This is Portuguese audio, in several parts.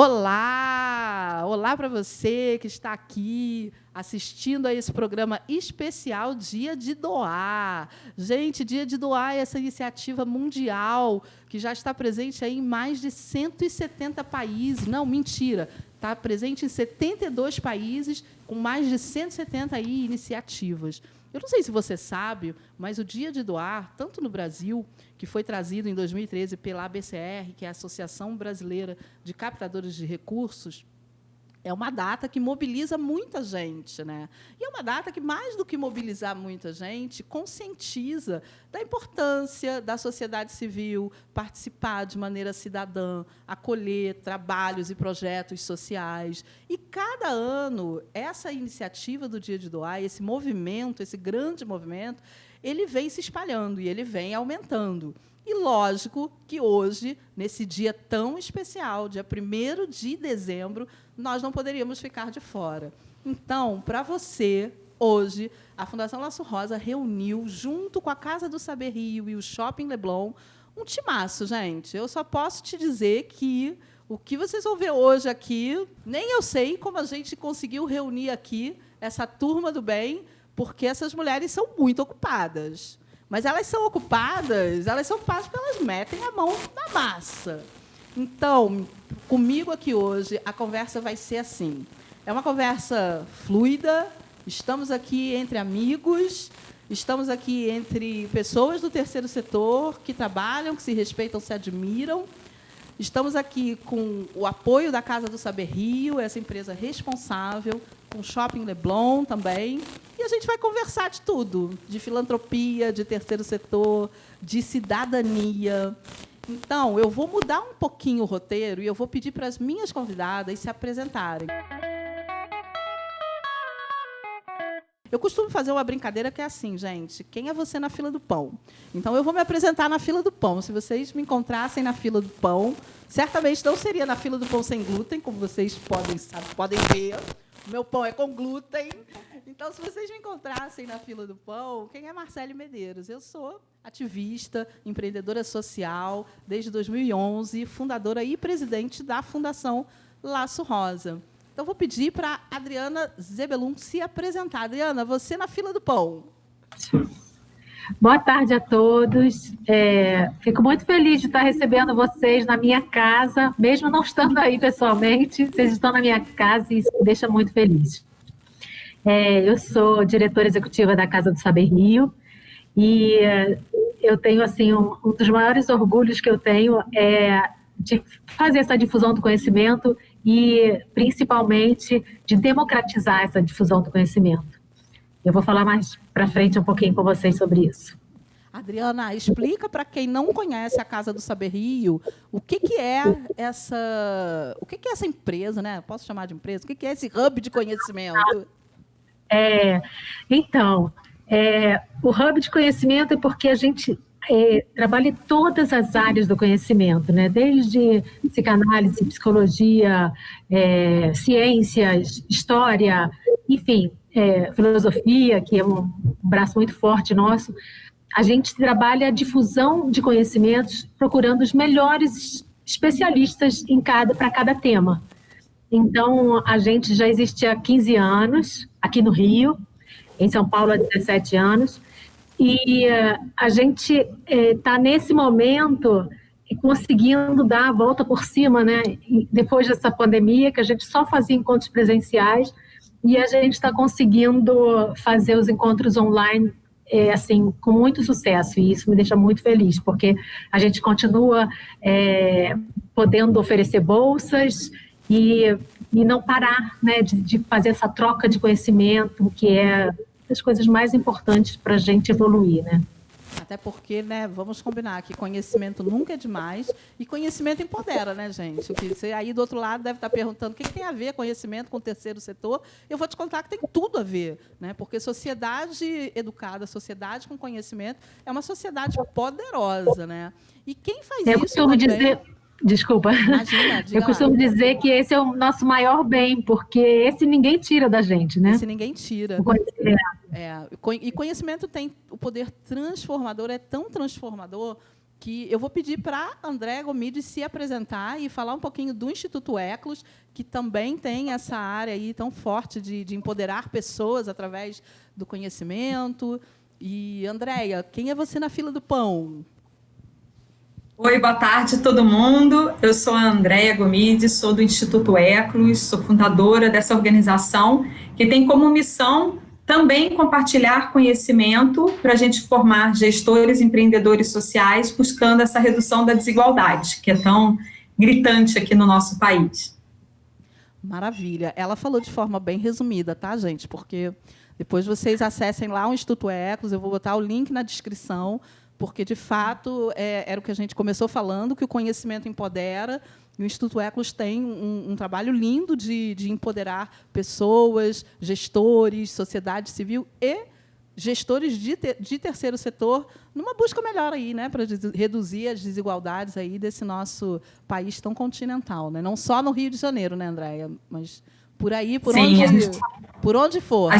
Olá! Olá para você que está aqui assistindo a esse programa especial Dia de Doar. Gente, Dia de Doar é essa iniciativa mundial que já está presente aí em mais de 170 países. Não, mentira. Está presente em 72 países, com mais de 170 aí iniciativas. Eu não sei se você sabe, mas o Dia de Doar, tanto no Brasil, que foi trazido em 2013 pela ABCR, que é a Associação Brasileira de Captadores de Recursos, é uma data que mobiliza muita gente, né? E é uma data que, mais do que mobilizar muita gente, conscientiza da importância da sociedade civil participar de maneira cidadã, acolher trabalhos e projetos sociais. E, cada ano, essa iniciativa do Dia de Doar, esse movimento, esse grande movimento, ele vem se espalhando e ele vem aumentando. E, lógico, que hoje, nesse dia tão especial, dia 1º de dezembro, nós não poderíamos ficar de fora. Então, para você, hoje, a Fundação Laço Rosa reuniu, junto com a Casa do Saber Rio e o Shopping Leblon, um timaço, gente. Eu só posso te dizer que o que vocês vão ver hoje aqui, nem eu sei como a gente conseguiu reunir aqui essa turma do bem, porque essas mulheres são muito ocupadas. Mas elas são ocupadas porque elas metem a mão na massa. Então, comigo aqui hoje, a conversa vai ser assim. É uma conversa fluida, estamos aqui entre amigos, estamos aqui entre pessoas do terceiro setor que trabalham, que se respeitam, se admiram. Estamos aqui com o apoio da Casa do Saber Rio, essa empresa responsável, com o Shopping Leblon também. E a gente vai conversar de tudo, de filantropia, de terceiro setor, de cidadania. Então, eu vou mudar um pouquinho o roteiro e eu vou pedir para as minhas convidadas se apresentarem. Eu costumo fazer uma brincadeira que é assim, gente, quem é você na fila do pão? Então, eu vou me apresentar na fila do pão. Se vocês me encontrassem na fila do pão, certamente não seria na fila do pão sem glúten, como vocês podem ver. O meu pão é com glúten. Então, se vocês me encontrassem na fila do pão, quem é Marcele Medeiros? Eu sou ativista, empreendedora social, desde 2011, fundadora e presidente da Fundação Laço Rosa. Então, vou pedir para a Adriana Zebelun se apresentar. Adriana, você na fila do pão. Boa tarde a todos. Fico muito feliz de estar recebendo vocês na minha casa, mesmo não estando aí pessoalmente. Vocês estão na minha casa e isso me deixa muito feliz. Eu sou diretora executiva da Casa do Saber Rio e eu tenho assim um dos maiores orgulhos que eu tenho é de fazer essa difusão do conhecimento e, principalmente, de democratizar essa difusão do conhecimento. Eu vou falar mais para frente um pouquinho com vocês sobre isso. Adriana, explica para quem não conhece a Casa do Saber Rio o que é essa empresa, né? Posso chamar de empresa? O que é esse hub de conhecimento? O hub de conhecimento é porque a gente trabalha em todas as áreas do conhecimento, né? Desde psicanálise, psicologia, ciências, história, enfim, filosofia, que é um braço muito forte nosso. A gente trabalha a difusão de conhecimentos, procurando os melhores especialistas para cada tema. Então, a gente já existe há 15 anos, aqui no Rio, em São Paulo há 17 anos, e a gente está, nesse momento, conseguindo dar a volta por cima, né? Depois dessa pandemia, que a gente só fazia encontros presenciais, e a gente está conseguindo fazer os encontros online assim, com muito sucesso, e isso me deixa muito feliz, porque a gente continua podendo oferecer bolsas e não parar, né, de fazer essa troca de conhecimento, que é das coisas mais importantes para a gente evoluir, né? Até porque, né, vamos combinar que conhecimento nunca é demais e conhecimento empodera, né, gente? O que você aí do outro lado deve estar perguntando o que tem a ver conhecimento com o terceiro setor. Eu vou te contar que tem tudo a ver, né? Porque sociedade educada, sociedade com conhecimento é uma sociedade poderosa, né? E quem faz isso costumo também... dizer... Desculpa. Imagina, eu costumo dizer que esse é o nosso maior bem, porque esse ninguém tira da gente, né? Esse ninguém tira. O conhecimento. E conhecimento tem o poder transformador, é tão transformador que eu vou pedir para a Andréa Gomide se apresentar e falar um pouquinho do Instituto Eclos, que também tem essa área aí tão forte de empoderar pessoas através do conhecimento. E, Andréa, quem é você na fila do pão? Oi, boa tarde todo mundo. Eu sou a Andréa Gomide, sou do Instituto Eclos, sou fundadora dessa organização que tem como missão também compartilhar conhecimento para a gente formar gestores, empreendedores sociais, buscando essa redução da desigualdade, que é tão gritante aqui no nosso país. Maravilha. Ela falou de forma bem resumida, tá, gente? Porque depois vocês acessem lá o Instituto Eclos, eu vou botar o link na descrição, porque, de fato, era o que a gente começou falando, que o conhecimento empodera. E o Instituto Eclos tem um trabalho lindo de empoderar pessoas, gestores, sociedade civil e gestores de terceiro setor numa busca melhor aí, né, para reduzir as desigualdades aí desse nosso país tão continental, né? Não só no Rio de Janeiro, né, Andréa, mas por aí, por onde for.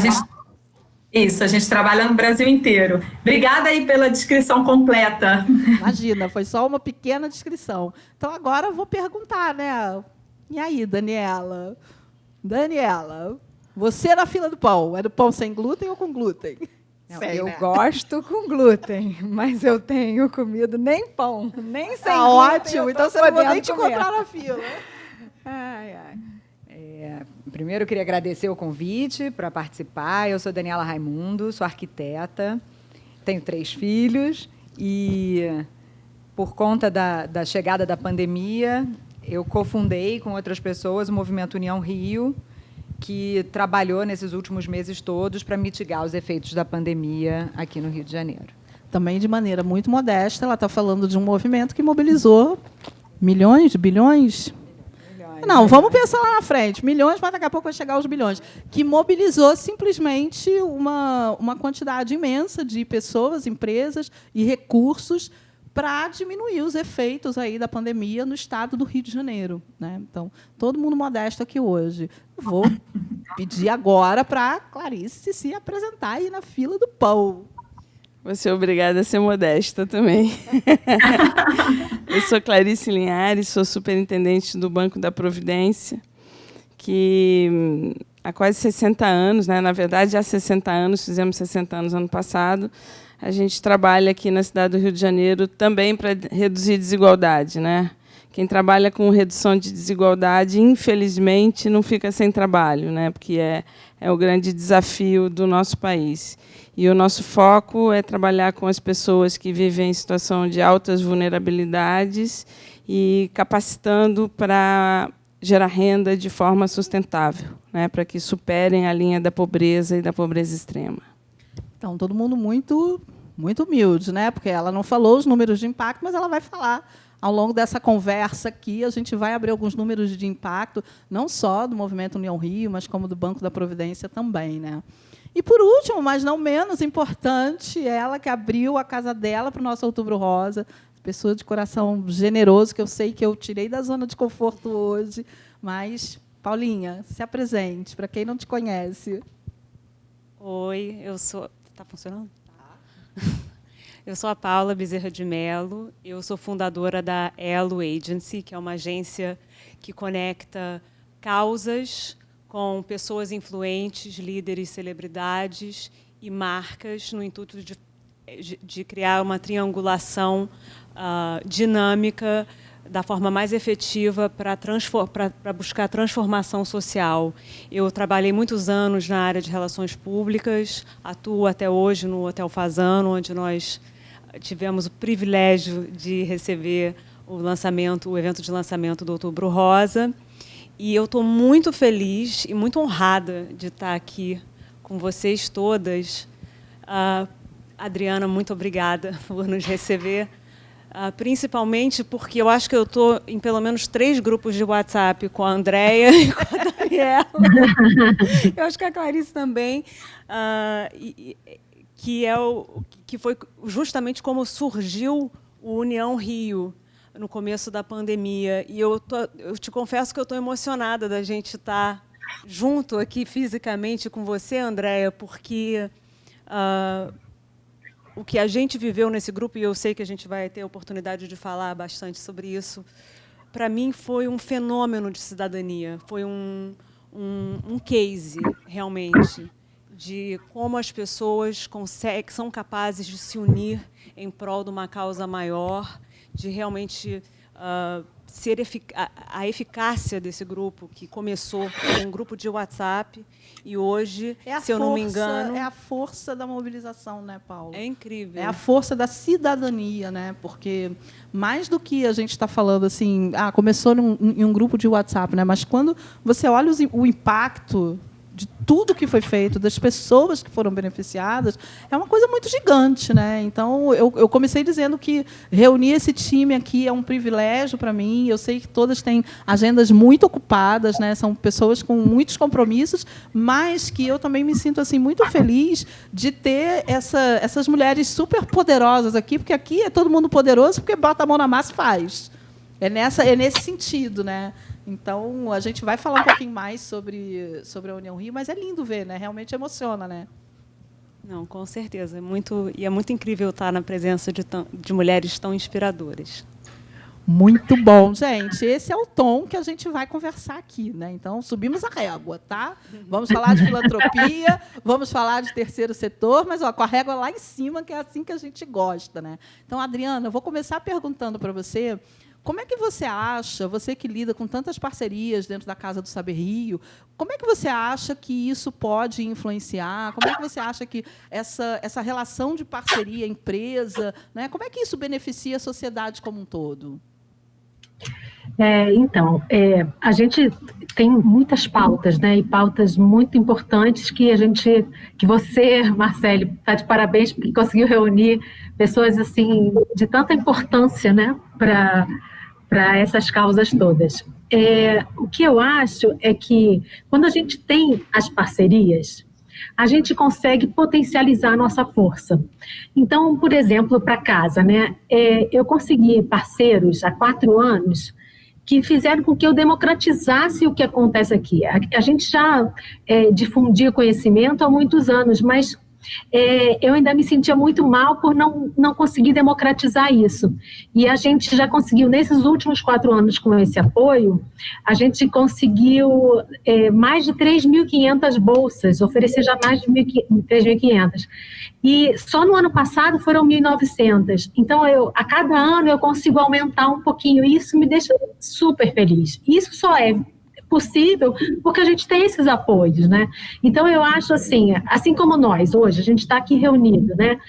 Isso, a gente trabalha no Brasil inteiro. Obrigada aí pela descrição completa. Imagina, foi só uma pequena descrição. Então, agora eu vou perguntar, né? E aí, Daniela? Daniela, você na fila do pão, é do pão sem glúten ou com glúten? Não, eu gosto com glúten, mas eu tenho comido nem pão, nem sem glúten. Ótimo, então você não vai nem te encontrar na fila. Ai, ai. Primeiro, eu queria agradecer o convite para participar. Eu sou Daniela Raimundo, sou arquiteta, tenho 3 filhos e, por conta da chegada da pandemia, eu cofundei com outras pessoas o Movimento União Rio, que trabalhou nesses últimos meses todos para mitigar os efeitos da pandemia aqui no Rio de Janeiro. Também, de maneira muito modesta, ela está falando de um movimento que mobilizou milhões, bilhões... Não, vamos pensar lá na frente. Milhões, mas daqui a pouco vai chegar aos bilhões. Que mobilizou simplesmente uma quantidade imensa de pessoas, empresas e recursos para diminuir os efeitos aí da pandemia no estado do Rio de Janeiro, né? Então, todo mundo modesto aqui hoje. Vou pedir agora para a Clarice se apresentar aí na fila do pão. Vou ser obrigada a ser modesta também. Eu sou Clarice Linhares, sou superintendente do Banco da Providência, que há quase 60 anos, né, na verdade, há 60 anos, fizemos 60 anos ano passado, a gente trabalha aqui na cidade do Rio de Janeiro também para reduzir desigualdade, né? Quem trabalha com redução de desigualdade, infelizmente, não fica sem trabalho, né? Porque é o grande desafio do nosso país. E o nosso foco é trabalhar com as pessoas que vivem em situação de altas vulnerabilidades e capacitando para gerar renda de forma sustentável, né? Para que superem a linha da pobreza e da pobreza extrema. Então, todo mundo muito humilde, né? Porque ela não falou os números de impacto, mas ela vai falar. Ao longo dessa conversa aqui, a gente vai abrir alguns números de impacto, não só do Movimento União Rio, mas como do Banco da Providência também, né? E, por último, mas não menos importante, ela que abriu a casa dela para o nosso Outubro Rosa, pessoa de coração generoso, que eu sei que eu tirei da zona de conforto hoje. Mas, Paulinha, se apresente, para quem não te conhece. Oi, eu sou... Está funcionando? Tá. Eu sou a Paula Bezerra de Mello, eu sou fundadora da Elo Agency, que é uma agência que conecta causas com pessoas influentes, líderes, celebridades e marcas, no intuito de criar uma triangulação dinâmica da forma mais efetiva para buscar transformação social. Eu trabalhei muitos anos na área de relações públicas, atuo até hoje no Hotel Fasano, onde nós tivemos o privilégio de receber o evento de lançamento do Outubro Rosa. E eu estou muito feliz e muito honrada de estar aqui com vocês todas. Adriana, muito obrigada por nos receber. Principalmente porque eu acho que eu estou em pelo menos 3 grupos de WhatsApp com a Andréa e com a Daniela. Eu acho que a Clarice também, que foi justamente como surgiu o União Rio no começo da pandemia. E eu te confesso que eu estou emocionada da gente estar junto aqui fisicamente com você, Andréa, porque o que a gente viveu nesse grupo, e eu sei que a gente vai ter a oportunidade de falar bastante sobre isso, para mim foi um fenômeno de cidadania, foi um case, realmente, de como as pessoas são capazes de se unir em prol de uma causa maior, de realmente ser a eficácia desse grupo, que começou com um grupo de WhatsApp, e hoje, se eu não me engano... É a força da mobilização, né, Paulo? É incrível. É a força da cidadania, né? Porque mais do que a gente está falando assim, começou em um grupo de WhatsApp, né? Mas quando você olha o impacto de tudo que foi feito, das pessoas que foram beneficiadas, é uma coisa muito gigante, né? Então, eu comecei dizendo que reunir esse time aqui é um privilégio para mim. Eu sei que todas têm agendas muito ocupadas, né? São pessoas com muitos compromissos, mas que eu também me sinto assim muito feliz de ter essas mulheres super poderosas aqui, porque aqui é todo mundo poderoso, porque bota a mão na massa e faz. É nesse sentido, né? Então, a gente vai falar um pouquinho mais sobre a União Rio, mas é lindo ver, né? Realmente emociona, né? Não, com certeza. É muito incrível estar na presença de mulheres tão inspiradoras. Muito bom, gente. Esse é o tom que a gente vai conversar aqui, né? Então, subimos a régua, tá? Vamos falar de filantropia, vamos falar de terceiro setor, mas com a régua lá em cima, que é assim que a gente gosta, né? Então, Adriana, eu vou começar perguntando para você. Como é que você acha, você que lida com tantas parcerias dentro da Casa do Saber Rio, como é que você acha que isso pode influenciar? Como é que você acha que essa relação de parceria, empresa, né, como é que isso beneficia a sociedade como um todo? A gente tem muitas pautas, né, e pautas muito importantes que você, Marcele, está de parabéns porque conseguiu reunir pessoas assim de tanta importância, né, para essas causas todas. O que eu acho é que quando a gente tem as parcerias, a gente consegue potencializar a nossa força. Então, por exemplo, para casa, né, eu consegui parceiros há 4 anos que fizeram com que eu democratizasse o que acontece aqui. A gente já difundia conhecimento há muitos anos, mas eu ainda me sentia muito mal por não conseguir democratizar isso. E a gente já conseguiu, nesses últimos 4 anos, com esse apoio, a gente conseguiu mais de 3.500 bolsas, oferecer já mais de 3.500. E só no ano passado foram 1.900. Então, a cada ano eu consigo aumentar um pouquinho, e isso me deixa super feliz. Isso só é possível porque a gente tem esses apoios, né? Então, eu acho assim como nós, hoje, a gente está aqui reunido, né?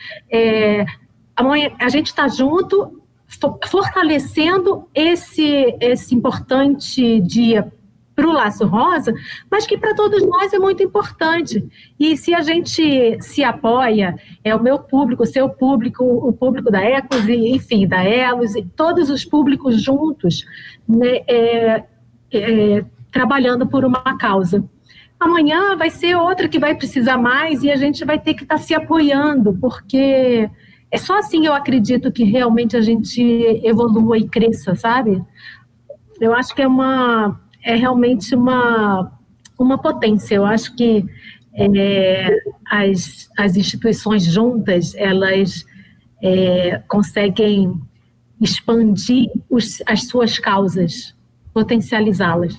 Amanhã a gente está junto, fortalecendo esse importante dia para o Laço Rosa, mas que para todos nós é muito importante. E se a gente se apoia, o meu público, o seu público, o público da Ecos, e, enfim, da Elos, e todos os públicos juntos, né, trabalhando por uma causa. Amanhã vai ser outra que vai precisar mais e a gente vai ter que estar se apoiando, porque é só assim eu acredito que realmente a gente evolua e cresça, sabe? Eu acho que é realmente uma potência. Eu acho que as instituições juntas, elas conseguem expandir as suas causas, potencializá-las.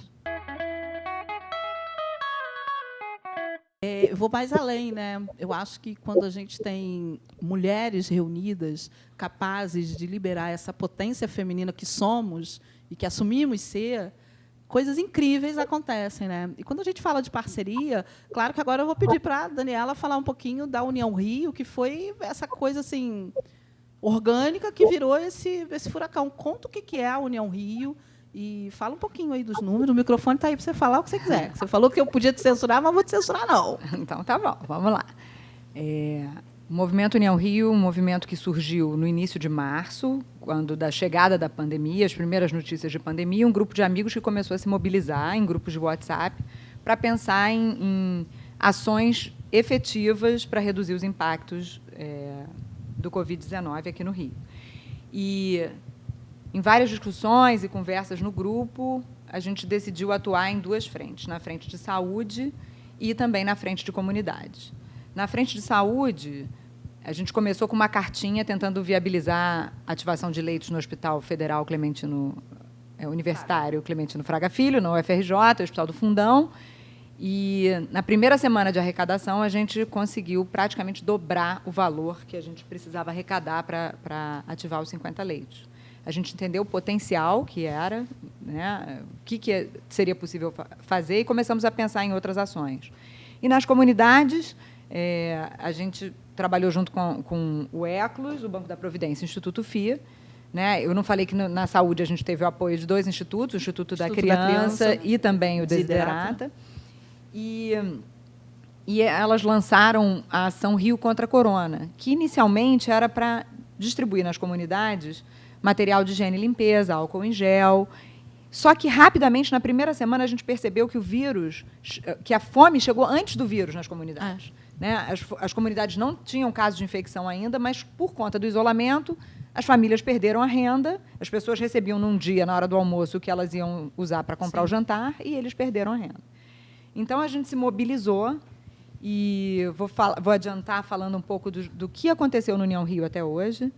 Eu vou mais além, né? Eu acho que quando a gente tem mulheres reunidas, capazes de liberar essa potência feminina que somos e que assumimos ser, coisas incríveis acontecem, né? E quando a gente fala de parceria, claro que agora eu vou pedir para a Daniela falar um pouquinho da União Rio, que foi essa coisa assim orgânica que virou esse furacão. Conta o que é a União Rio. E fala um pouquinho aí dos números. O microfone está aí para você falar o que você quiser. Você falou que eu podia te censurar, mas vou te censurar, não. Então, tá bom. Vamos lá. O Movimento União Rio, um movimento que surgiu no início de março, quando da chegada da pandemia, as primeiras notícias de pandemia, um grupo de amigos que começou a se mobilizar em grupos de WhatsApp para pensar em ações efetivas para reduzir os impactos do Covid-19 aqui no Rio. E em várias discussões e conversas no grupo, a gente decidiu atuar em 2 frentes, na frente de saúde e também na frente de comunidade. Na frente de saúde, A gente começou com uma cartinha tentando viabilizar a ativação de leitos no Hospital Federal Universitário Clementino Fraga Filho, no UFRJ, Hospital do Fundão. E, na primeira semana de arrecadação, a gente conseguiu praticamente dobrar o valor que a gente precisava arrecadar para ativar os 50 leitos. A gente entendeu o potencial que era, né, o que seria possível fazer, e começamos a pensar em outras ações. E, nas comunidades, a gente trabalhou junto com o ECLUS, o Banco da Providência, o Instituto FIA. Né? Eu não falei que na saúde a gente teve o apoio de 2 institutos, o Instituto da Criança e também o Desiderata. E elas lançaram a ação Rio contra a Corona, que inicialmente era para distribuir nas comunidades material de higiene e limpeza, álcool em gel. Só que, rapidamente, na primeira semana, a gente percebeu que que a fome chegou antes do vírus nas comunidades. Né? As comunidades não tinham casos de infecção ainda, mas, por conta do isolamento, as famílias perderam a renda, as pessoas recebiam num dia, na hora do almoço, o que elas iam usar para comprar o jantar, e eles perderam a renda. Então, a gente se mobilizou, e vou adiantar falando um pouco do que aconteceu no União Rio até hoje.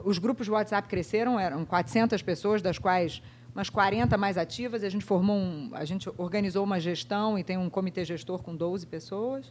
Os grupos de WhatsApp cresceram, eram 400 pessoas, das quais umas 40 mais ativas, e a gente organizou uma gestão e tem um comitê gestor com 12 pessoas.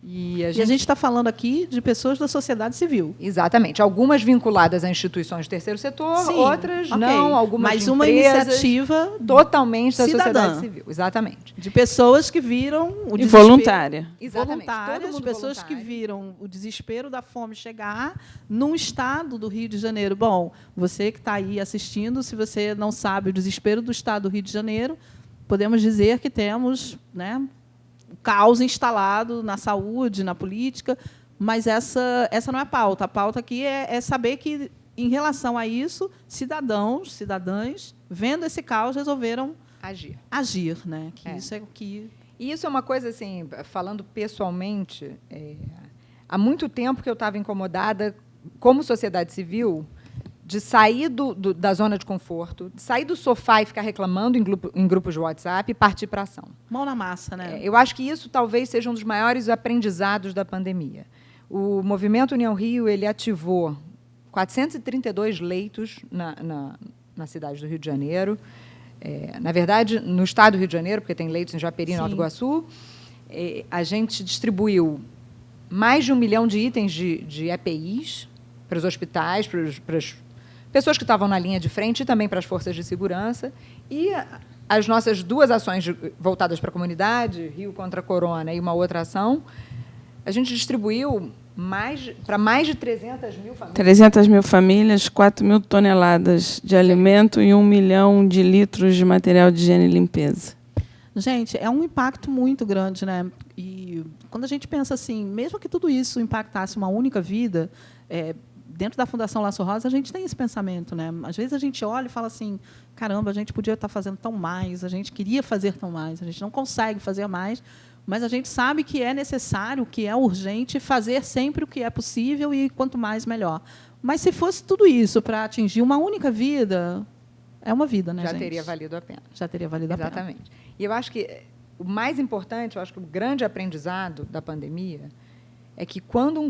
E a gente está falando aqui de pessoas da sociedade civil. Exatamente. Algumas vinculadas a instituições do terceiro setor, sim, outras não, algumas mas de uma empresas, iniciativa totalmente da cidadã, sociedade civil. Exatamente. De pessoas que viram o desespero. Voluntária. Exatamente. Voluntárias, pessoas voluntário. Que viram o desespero da fome chegar num estado do Rio de Janeiro. Bom, você que está aí assistindo, se você não sabe o desespero do estado do Rio de Janeiro, podemos dizer que temos, né, o caos instalado na saúde, na política, mas essa não é a pauta. A pauta aqui é saber que, em relação a isso, cidadãs, vendo esse caos, resolveram agir, né? Que isso é o que... E isso é uma coisa, assim, falando pessoalmente, há muito tempo que eu estava incomodada, como sociedade civil, de sair da zona de conforto, de sair do sofá e ficar reclamando em grupos de WhatsApp e partir para a ação. Mão na massa, né? Eu acho que isso talvez seja um dos maiores aprendizados da pandemia. O Movimento União Rio ele ativou 432 leitos na cidade do Rio de Janeiro. Na verdade, no estado do Rio de Janeiro, porque tem leitos em Japeri e Nova Iguaçu, a gente distribuiu mais de 1 milhão de itens de EPIs para os hospitais, para as pessoas que estavam na linha de frente e também para as forças de segurança. E as nossas 2 ações voltadas para a comunidade, Rio contra a Corona e uma outra ação, a gente distribuiu para mais de 300 mil famílias. 300 mil famílias, 4 mil toneladas de alimento e 1 milhão de litros de material de higiene e limpeza. Gente, é um impacto muito grande, né? E quando a gente pensa assim, mesmo que tudo isso impactasse uma única vida, dentro da Fundação Laço Rosa, a gente tem esse pensamento, né? Às vezes a gente olha e fala assim, caramba, a gente podia estar fazendo tão mais, a gente queria fazer tão mais, a gente não consegue fazer mais, mas a gente sabe que é necessário, que é urgente fazer sempre o que é possível e quanto mais, melhor. Mas se fosse tudo isso para atingir uma única vida, é uma vida, né, Já gente? teria valido a pena. Já teria valido a pena. Exatamente. E eu acho que o mais importante, eu acho que o grande aprendizado da pandemia é que quando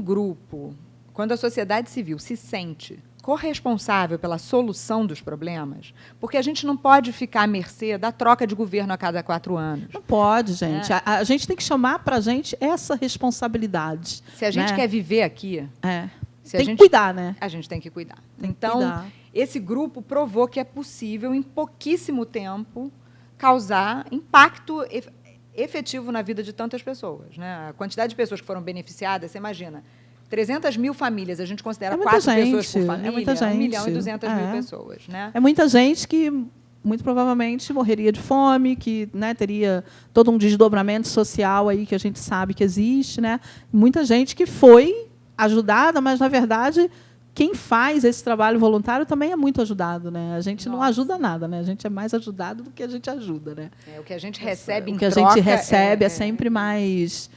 a sociedade civil se sente corresponsável pela solução dos problemas, porque a gente não pode ficar à mercê da troca de governo a cada 4 anos. Não pode, gente. A gente tem que chamar para a gente essa responsabilidade. Se a gente quer viver aqui... Tem que cuidar, né? A gente tem que cuidar. Cuidar. Esse grupo provou que é possível, em pouquíssimo tempo, causar impacto efetivo na vida de tantas pessoas. Né? A quantidade de pessoas que foram beneficiadas, você imagina... 300 mil famílias, a gente considera 4 pessoas por família, 1 milhão e 200 mil pessoas. Né? É muita gente que, muito provavelmente, morreria de fome, que, né, teria todo um desdobramento social aí que a gente sabe que existe. Né? Muita gente que foi ajudada, mas, na verdade, quem faz esse trabalho voluntário também é muito ajudado. Né? A gente não ajuda nada, né? A gente é mais ajudado do que a gente ajuda. Né? O que a gente recebe em troca... O que a gente recebe é sempre mais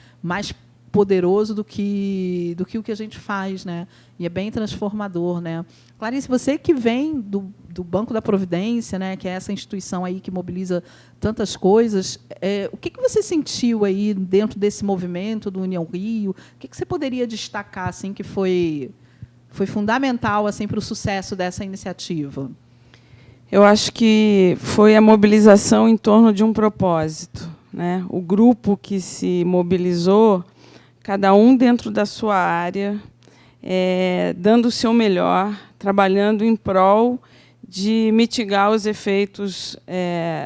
poderoso do que o que a gente faz, né? E é bem transformador, né? Clarice, você que vem do Banco da Providência, né, que é essa instituição aí que mobiliza tantas coisas, o que você sentiu aí dentro desse movimento do União Rio? O que você poderia destacar assim que foi fundamental assim para o sucesso dessa iniciativa? Eu acho que foi a mobilização em torno de um propósito, né? O grupo que se mobilizou, cada um dentro da sua área, dando o seu melhor, trabalhando em prol de mitigar os efeitos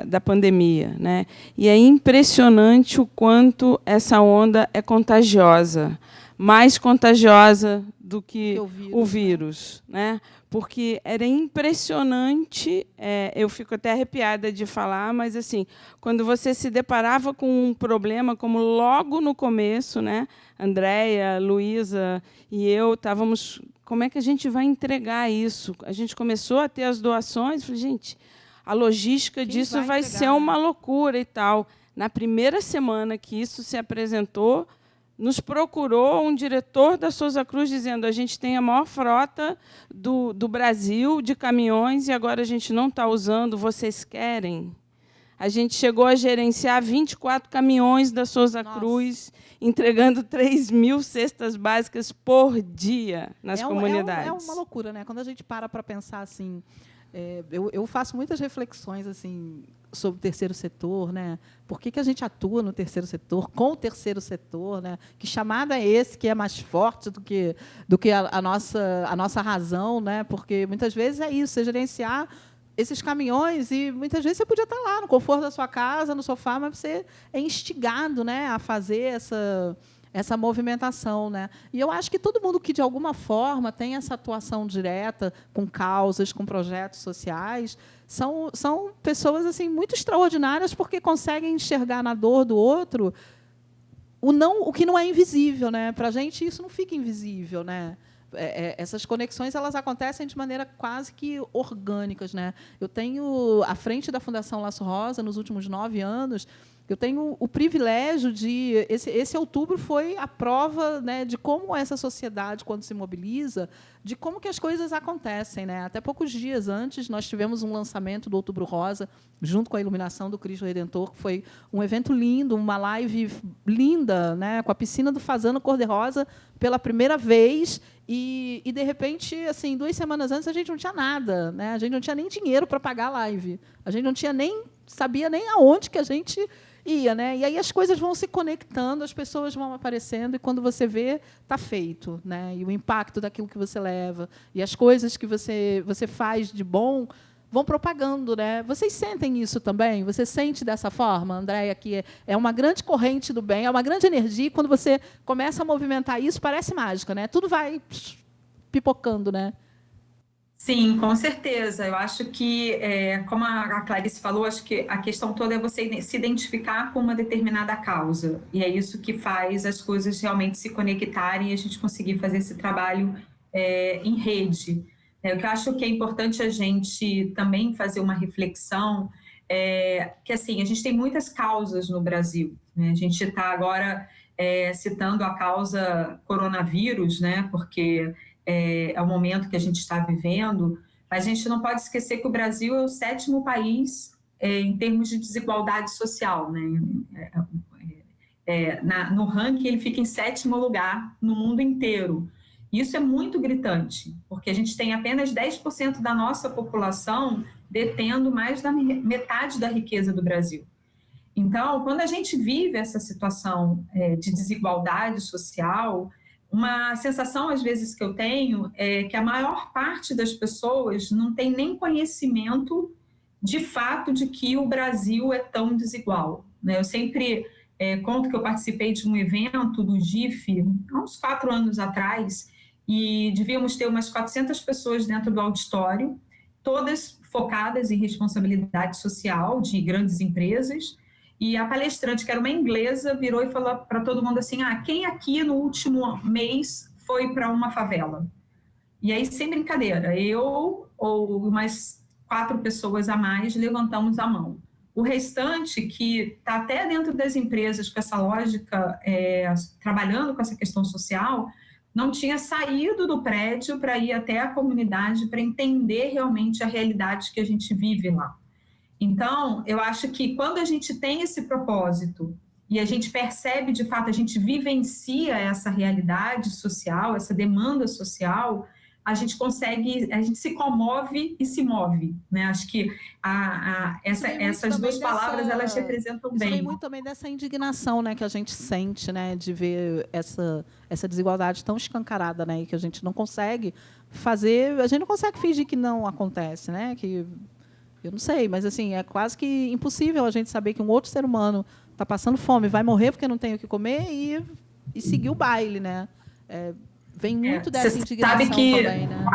da pandemia, né? E é impressionante o quanto essa onda é contagiosa, mais contagiosa do que o vírus, né? Porque era impressionante, eu fico até arrepiada de falar, mas assim, quando você se deparava com um problema, como logo no começo, né? Andréia, Luísa e eu estávamos, como é que a gente vai entregar isso? A gente começou a ter as doações, falei, gente, a logística disso vai ser uma loucura e tal. Na primeira semana que isso se apresentou, nos procurou um diretor da Souza Cruz dizendo a gente tem a maior frota do Brasil de caminhões e agora a gente não está usando, vocês querem? A gente chegou a gerenciar 24 caminhões da Souza Cruz, entregando 3.000 cestas básicas por dia nas comunidades. É uma loucura, né? Quando a gente para pensar assim, eu faço muitas reflexões assim sobre o terceiro setor, né? Por que a gente atua no terceiro setor, com o terceiro setor, né? Que chamada é esse que é mais forte do que a nossa razão, né? Porque muitas vezes é isso, você gerenciar esses caminhões e muitas vezes você podia estar lá no conforto da sua casa, no sofá, mas você é instigado, né, a fazer essa movimentação, né? E eu acho que todo mundo que de alguma forma tem essa atuação direta com causas, com projetos sociais, são pessoas assim muito extraordinárias porque conseguem enxergar na dor do outro o que não é invisível, né? Para a gente isso não fica invisível, né? Essas conexões elas acontecem de maneira quase que orgânicas, né? Eu tenho à frente da Fundação Laço Rosa nos últimos 9 anos. Eu tenho o privilégio de... Esse outubro foi a prova, né, de como essa sociedade, quando se mobiliza, de como que as coisas acontecem, né? Até poucos dias antes, nós tivemos um lançamento do Outubro Rosa, junto com a iluminação do Cristo Redentor, que foi um evento lindo, uma live linda, né, com a piscina do Fazano Cor-de-Rosa pela primeira vez. E, de repente, assim, 2 semanas antes, a gente não tinha nada, né? A gente não tinha nem dinheiro para pagar a live. A gente não tinha sabia nem aonde que a gente ia, né? E aí as coisas vão se conectando, as pessoas vão aparecendo, e quando você vê, está feito, né? E o impacto daquilo que você leva, e as coisas que você faz de bom vão propagando, né? Vocês sentem isso também? Você sente dessa forma, Andréia, que é uma grande corrente do bem, é uma grande energia, e quando você começa a movimentar isso, parece mágica, né? Tudo vai pipocando, né? Sim, com certeza. Eu acho que, como a Clarice falou, acho que a questão toda é você se identificar com uma determinada causa. E é isso que faz as coisas realmente se conectarem e a gente conseguir fazer esse trabalho em rede. O que eu acho que é importante a gente também fazer uma reflexão que, assim, a gente tem muitas causas no Brasil, né? A gente está agora citando a causa coronavírus, né? Porque é o momento que a gente está vivendo, mas a gente não pode esquecer que o Brasil é o 7º país em termos de desigualdade social, né? No ranking, ele fica em 7º lugar no mundo inteiro. Isso é muito gritante, porque a gente tem apenas 10% da nossa população detendo mais da metade da riqueza do Brasil. Então, quando a gente vive essa situação de desigualdade social, uma sensação, às vezes, que eu tenho é que a maior parte das pessoas não tem nem conhecimento, de fato, de que o Brasil é tão desigual, né? Eu sempre conto que eu participei de um evento do GIF, há uns 4 anos atrás, e devíamos ter umas 400 pessoas dentro do auditório, todas focadas em responsabilidade social de grandes empresas. E a palestrante, que era uma inglesa, virou e falou para todo mundo assim, quem aqui no último mês foi para uma favela? E aí, sem brincadeira, eu ou umas 4 pessoas a mais levantamos a mão. O restante, que está até dentro das empresas com essa lógica, trabalhando com essa questão social, não tinha saído do prédio para ir até a comunidade para entender realmente a realidade que a gente vive lá. Então, eu acho que quando a gente tem esse propósito e a gente percebe, de fato, a gente vivencia essa realidade social, essa demanda social, a gente consegue, a gente se comove e se move, né? Acho que essas duas palavras, elas representam bem. Isso vem muito também dessa indignação, né, que a gente sente, né, de ver essa desigualdade tão escancarada, né, e que a gente não consegue fazer, a gente não consegue fingir que não acontece, né, que eu não sei, mas assim, é quase que impossível a gente saber que um outro ser humano está passando fome, vai morrer porque não tem o que comer e seguir o baile, né? Vem muito dessa indignação sabe que também, né?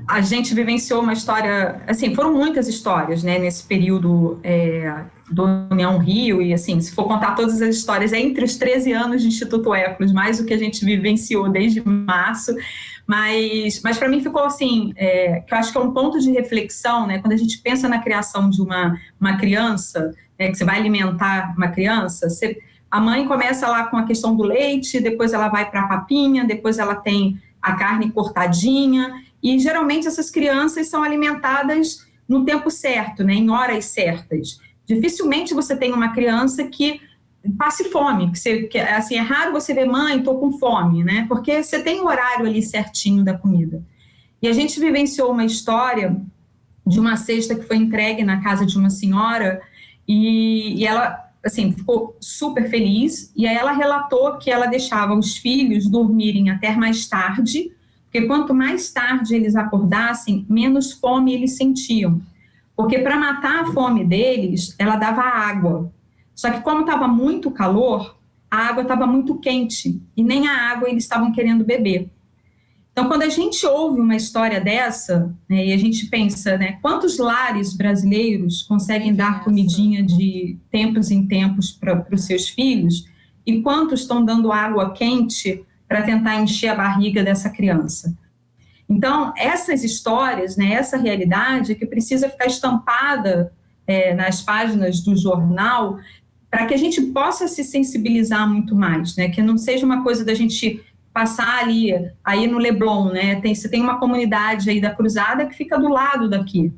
A gente vivenciou uma história, assim, foram muitas histórias, né, nesse período do União Rio, e assim, se for contar todas as histórias, entre os 13 anos de Instituto Éclos, mais o que a gente vivenciou desde março, mas para mim ficou assim, que eu acho que é um ponto de reflexão, né, quando a gente pensa na criação de uma criança, que você vai alimentar uma criança, a mãe começa lá com a questão do leite, depois ela vai para a papinha, depois ela tem a carne cortadinha, e geralmente essas crianças são alimentadas no tempo certo, né, em horas certas. Dificilmente você tem uma criança que passe fome, assim, é raro você ver, mãe, estou com fome, né, porque você tem o horário ali certinho da comida. E a gente vivenciou uma história de uma cesta que foi entregue na casa de uma senhora, e ela, assim, ficou super feliz, e aí ela relatou que ela deixava os filhos dormirem até mais tarde, porque quanto mais tarde eles acordassem, menos fome eles sentiam. Porque para matar a fome deles, ela dava água. Só que como estava muito calor, a água estava muito quente, e nem a água eles estavam querendo beber. Então, quando a gente ouve uma história dessa, né, e a gente pensa, né, quantos lares brasileiros conseguem dar comidinha de tempos em tempos para os seus filhos, e quantos estão dando água quente para tentar encher a barriga dessa criança. Então, essas histórias, né, essa realidade que precisa ficar estampada nas páginas do jornal, para que a gente possa se sensibilizar muito mais, né, que não seja uma coisa da gente passar ali, aí no Leblon, né, você tem uma comunidade aí da Cruzada que fica do lado daqui.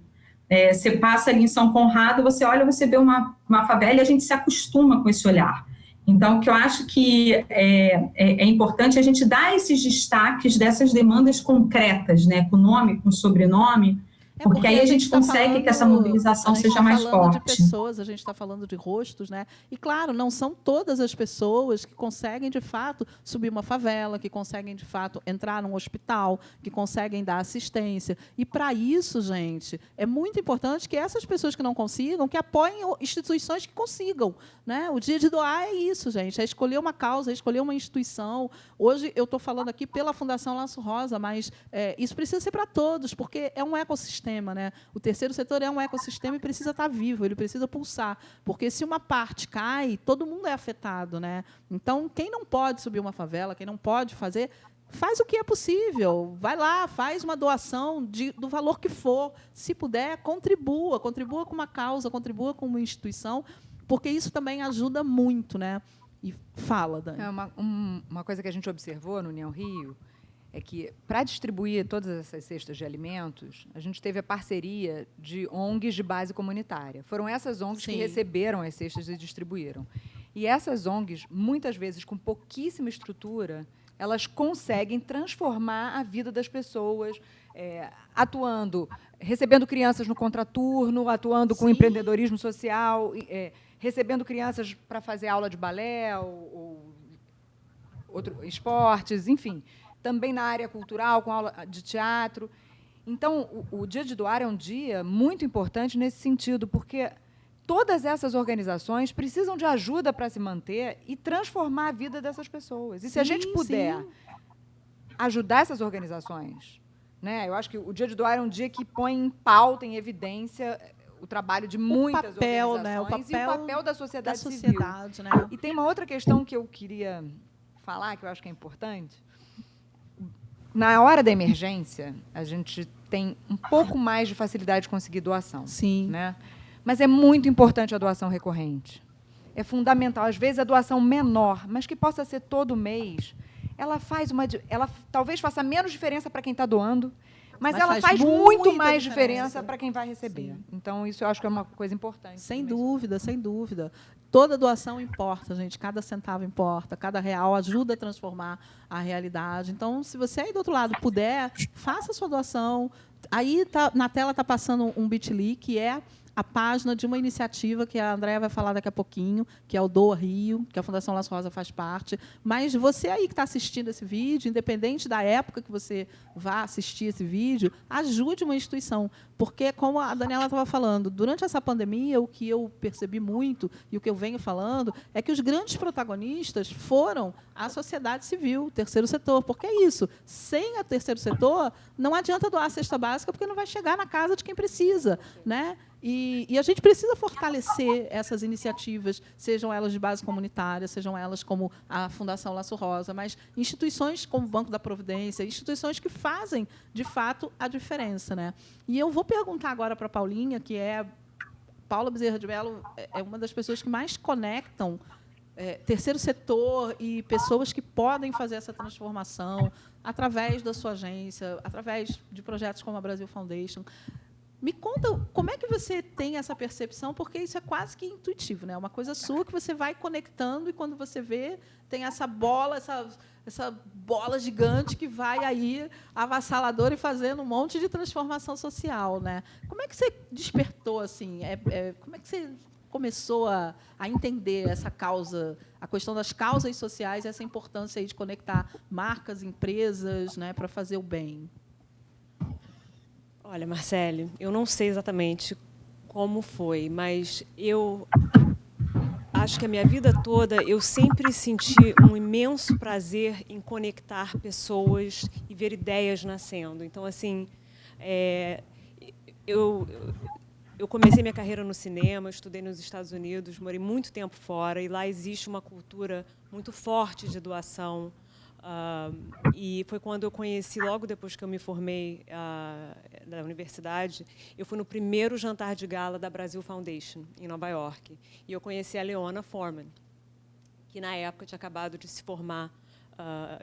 Você passa ali em São Conrado, você olha, você vê uma favela e a gente se acostuma com esse olhar. Então, o que eu acho que é importante a gente dar esses destaques dessas demandas concretas, né, com nome, com sobrenome, porque aí a gente consegue que essa mobilização seja mais forte. A gente está falando de pessoas, a gente está falando de rostos, né? E, claro, não são todas as pessoas que conseguem, de fato, subir uma favela, que conseguem, de fato, entrar num hospital, que conseguem dar assistência. E, para isso, gente, é muito importante que essas pessoas que não consigam, que apoiem instituições que consigam, né? O Dia de Doar é isso, gente, é escolher uma causa, é escolher uma instituição. Hoje, eu estou falando aqui pela Fundação Laço Rosa, mas isso precisa ser para todos, porque é um ecossistema. Né? O terceiro setor é um ecossistema e precisa estar vivo, ele precisa pulsar, porque se uma parte cai, todo mundo é afetado, né? Então, quem não pode subir uma favela, quem não pode fazer, faz o que é possível, vai lá, faz uma doação do valor que for, se puder, contribua com uma causa, contribua com uma instituição, porque isso também ajuda muito, né? E fala, Dani. Uma coisa que a gente observou no União Rio é que, para distribuir todas essas cestas de alimentos, a gente teve a parceria de ONGs de base comunitária. Foram essas ONGs que receberam as cestas e distribuíram. E essas ONGs, muitas vezes, com pouquíssima estrutura, elas conseguem transformar a vida das pessoas, atuando, recebendo crianças no contraturno, atuando com empreendedorismo social, recebendo crianças para fazer aula de balé ou esportes, enfim. Também na área cultural, com aula de teatro. Então, o Dia de Doar é um dia muito importante nesse sentido, porque todas essas organizações precisam de ajuda para se manter e transformar a vida dessas pessoas. E se a gente puder ajudar essas organizações, né, eu acho que o Dia de Doar é um dia que põe em pauta, em evidência, o trabalho de muitas organizações, né, e o papel da sociedade civil. Né? E tem uma outra questão que eu queria falar, que eu acho que é importante. Na hora da emergência, a gente tem um pouco mais de facilidade de conseguir doação. Sim. Né? Mas é muito importante a doação recorrente. É fundamental. Às vezes, a doação menor, mas que possa ser todo mês, ela talvez faça menos diferença para quem está doando, mas ela faz muito mais diferença para quem vai receber. Sim. Então, isso eu acho que é uma coisa importante. Sem dúvida, sem dúvida. Toda doação importa, gente. Cada centavo importa, cada real ajuda a transformar a realidade. Então, se você aí do outro lado puder, faça a sua doação. Aí na tela está passando um Bit.ly, que é a página de uma iniciativa que a Andréa vai falar daqui a pouquinho, que é o Doa Rio, que a Fundação Laço Rosa faz parte. Mas você aí que está assistindo esse vídeo, independente da época que você vá assistir esse vídeo, ajude uma instituição. Porque, como a Daniela estava falando, durante essa pandemia, o que eu percebi muito e o que eu venho falando é que os grandes protagonistas foram a sociedade civil, o terceiro setor. Porque é isso. Sem o terceiro setor, não adianta doar a cesta básica, porque não vai chegar na casa de quem precisa, né? E a gente precisa fortalecer essas iniciativas, sejam elas de base comunitária, sejam elas como a Fundação Laço Rosa, mas instituições como o Banco da Providência, instituições que fazem, de fato, a diferença, né? E eu vou perguntar agora para a Paulinha, que é... Paula Bezerra de Mello é uma das pessoas que mais conectam terceiro setor e pessoas que podem fazer essa transformação através da sua agência, através de projetos como a Brasil Foundation. Me conta como é que você tem essa percepção, porque isso é quase que intuitivo, né? É uma coisa sua que você vai conectando e, quando você vê, tem essa bola gigante que vai aí avassaladora e fazendo um monte de transformação social, né? Como é que você despertou, assim? Como é que você começou a entender essa causa, a questão das causas sociais e essa importância aí de conectar marcas, empresas, né, para fazer o bem? Olha, Marcele, eu não sei exatamente como foi, mas eu acho que a minha vida toda eu sempre senti um imenso prazer em conectar pessoas e ver ideias nascendo. Então, assim, eu comecei minha carreira no cinema, estudei nos Estados Unidos, morei muito tempo fora, e lá existe uma cultura muito forte de doação. E foi quando eu conheci, logo depois que eu me formei da universidade, eu fui no primeiro jantar de gala da Brasil Foundation, em Nova York. E eu conheci a Leona Forman, que, na época, tinha acabado de se formar,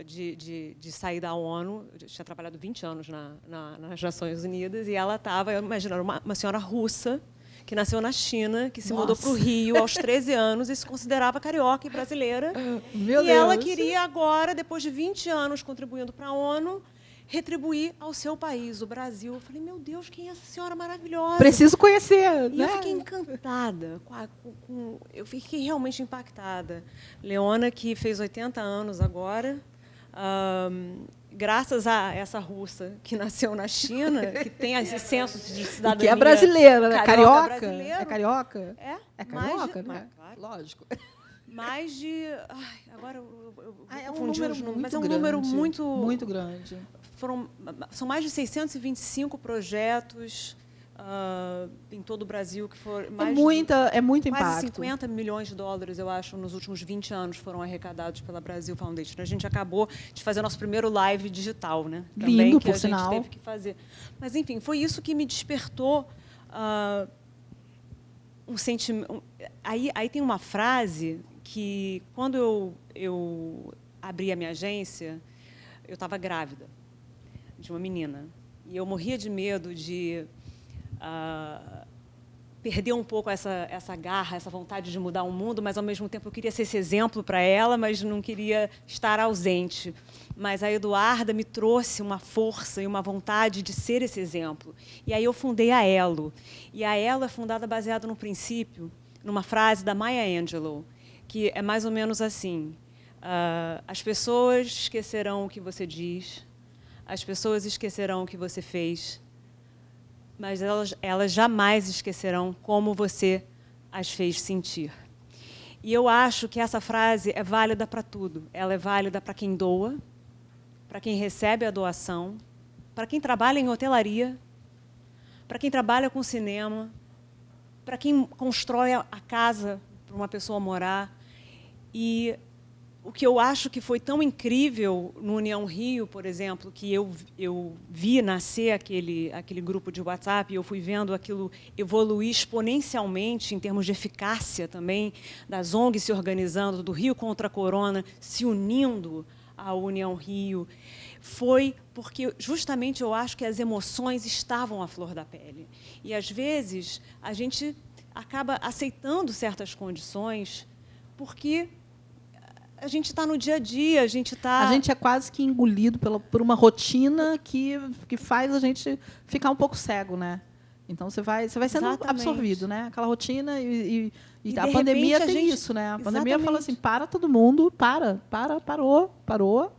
de sair da ONU, tinha trabalhado 20 anos nas Nações Unidas, e ela estava, eu imagino, uma senhora russa, que nasceu na China, que se mudou para o Rio aos 13 anos e se considerava carioca e brasileira. Meu Deus. Ela queria agora, depois de 20 anos contribuindo para a ONU, retribuir ao seu país, o Brasil. Eu falei, meu Deus, quem é essa senhora maravilhosa? Preciso conhecer, e né? Eu fiquei encantada, eu fiquei realmente impactada. Leona, que fez 80 anos agora, graças a essa russa que nasceu na China, que tem esse senso de cidadania... E que é brasileira, né? Carioca? É carioca? É carioca, né? Claro. Lógico. Mais de... agora eu é um número muito mas é um grande, número muito grande. São mais de 625 projetos em todo o Brasil, que foram é muito impacto. Quase 50 milhões de dólares, eu acho, nos últimos 20 anos foram arrecadados pela Brasil Foundation. A gente acabou de fazer nosso primeiro live digital, né? Também, lindo, que por a sinal. gente teve que fazer. Mas, enfim, foi isso que me despertou um sentimento. Aí tem uma frase que, quando eu abri a minha agência, eu estava grávida de uma menina. E eu morria de medo de perder um pouco essa garra, essa vontade de mudar o mundo, mas, ao mesmo tempo, eu queria ser esse exemplo para ela, mas não queria estar ausente. Mas a Eduarda me trouxe uma força e uma vontade de ser esse exemplo. E aí eu fundei a Elo. E a Elo é fundada baseada no princípio, numa frase da Maya Angelou, que é mais ou menos assim: as pessoas esquecerão o que você diz, as pessoas esquecerão o que você fez, mas elas jamais esquecerão como você as fez sentir. E eu acho que essa frase é válida para tudo. Ela é válida para quem doa, para quem recebe a doação, para quem trabalha em hotelaria, para quem trabalha com cinema, para quem constrói a casa para uma pessoa morar. E o que eu acho que foi tão incrível no União Rio, por exemplo, que eu vi nascer aquele grupo de WhatsApp, e eu fui vendo aquilo evoluir exponencialmente em termos de eficácia também, das ONGs se organizando, do Rio contra a Corona, se unindo à União Rio, foi porque, justamente, eu acho que as emoções estavam à flor da pele. E, às vezes, a gente acaba aceitando certas condições porque a gente está no dia a dia, a gente está... A gente é quase que engolido por uma rotina que faz a gente ficar um pouco cego, né? Então, você vai sendo Exatamente. absorvido, né? Aquela rotina e a de pandemia repente, tem gente... isso, né? A pandemia Exatamente. fala assim, para todo mundo, parou.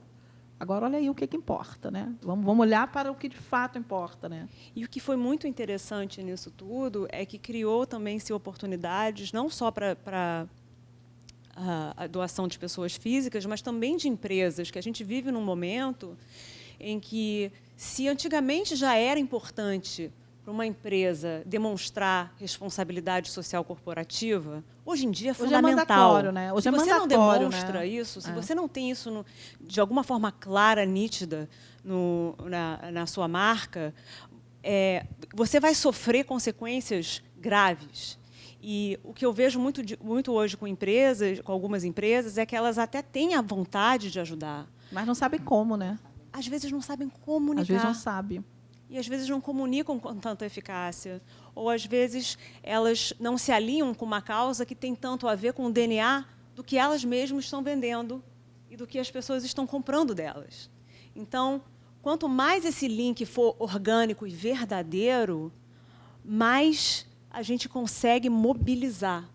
Agora, olha aí o que importa, né? Vamos olhar para o que de fato importa, né? E o que foi muito interessante nisso tudo é que criou também-se oportunidades, não só para a doação de pessoas físicas, mas também de empresas, que a gente vive num momento em que, se antigamente já era importante para uma empresa demonstrar responsabilidade social corporativa, hoje em dia é fundamental. Hoje é mandatório, né? Hoje se é você não mandatório, demonstra né? isso, se você não tem isso de alguma forma clara, nítida, na sua marca, você vai sofrer consequências graves. E o que eu vejo muito hoje com algumas empresas, é que elas até têm a vontade de ajudar. Mas não sabem como, né? Às vezes não sabem comunicar. Às vezes não sabem. E, às vezes, não comunicam com tanta eficácia. Ou, às vezes, elas não se alinham com uma causa que tem tanto a ver com o DNA do que elas mesmas estão vendendo e do que as pessoas estão comprando delas. Então, quanto mais esse link for orgânico e verdadeiro, mais a gente consegue mobilizar.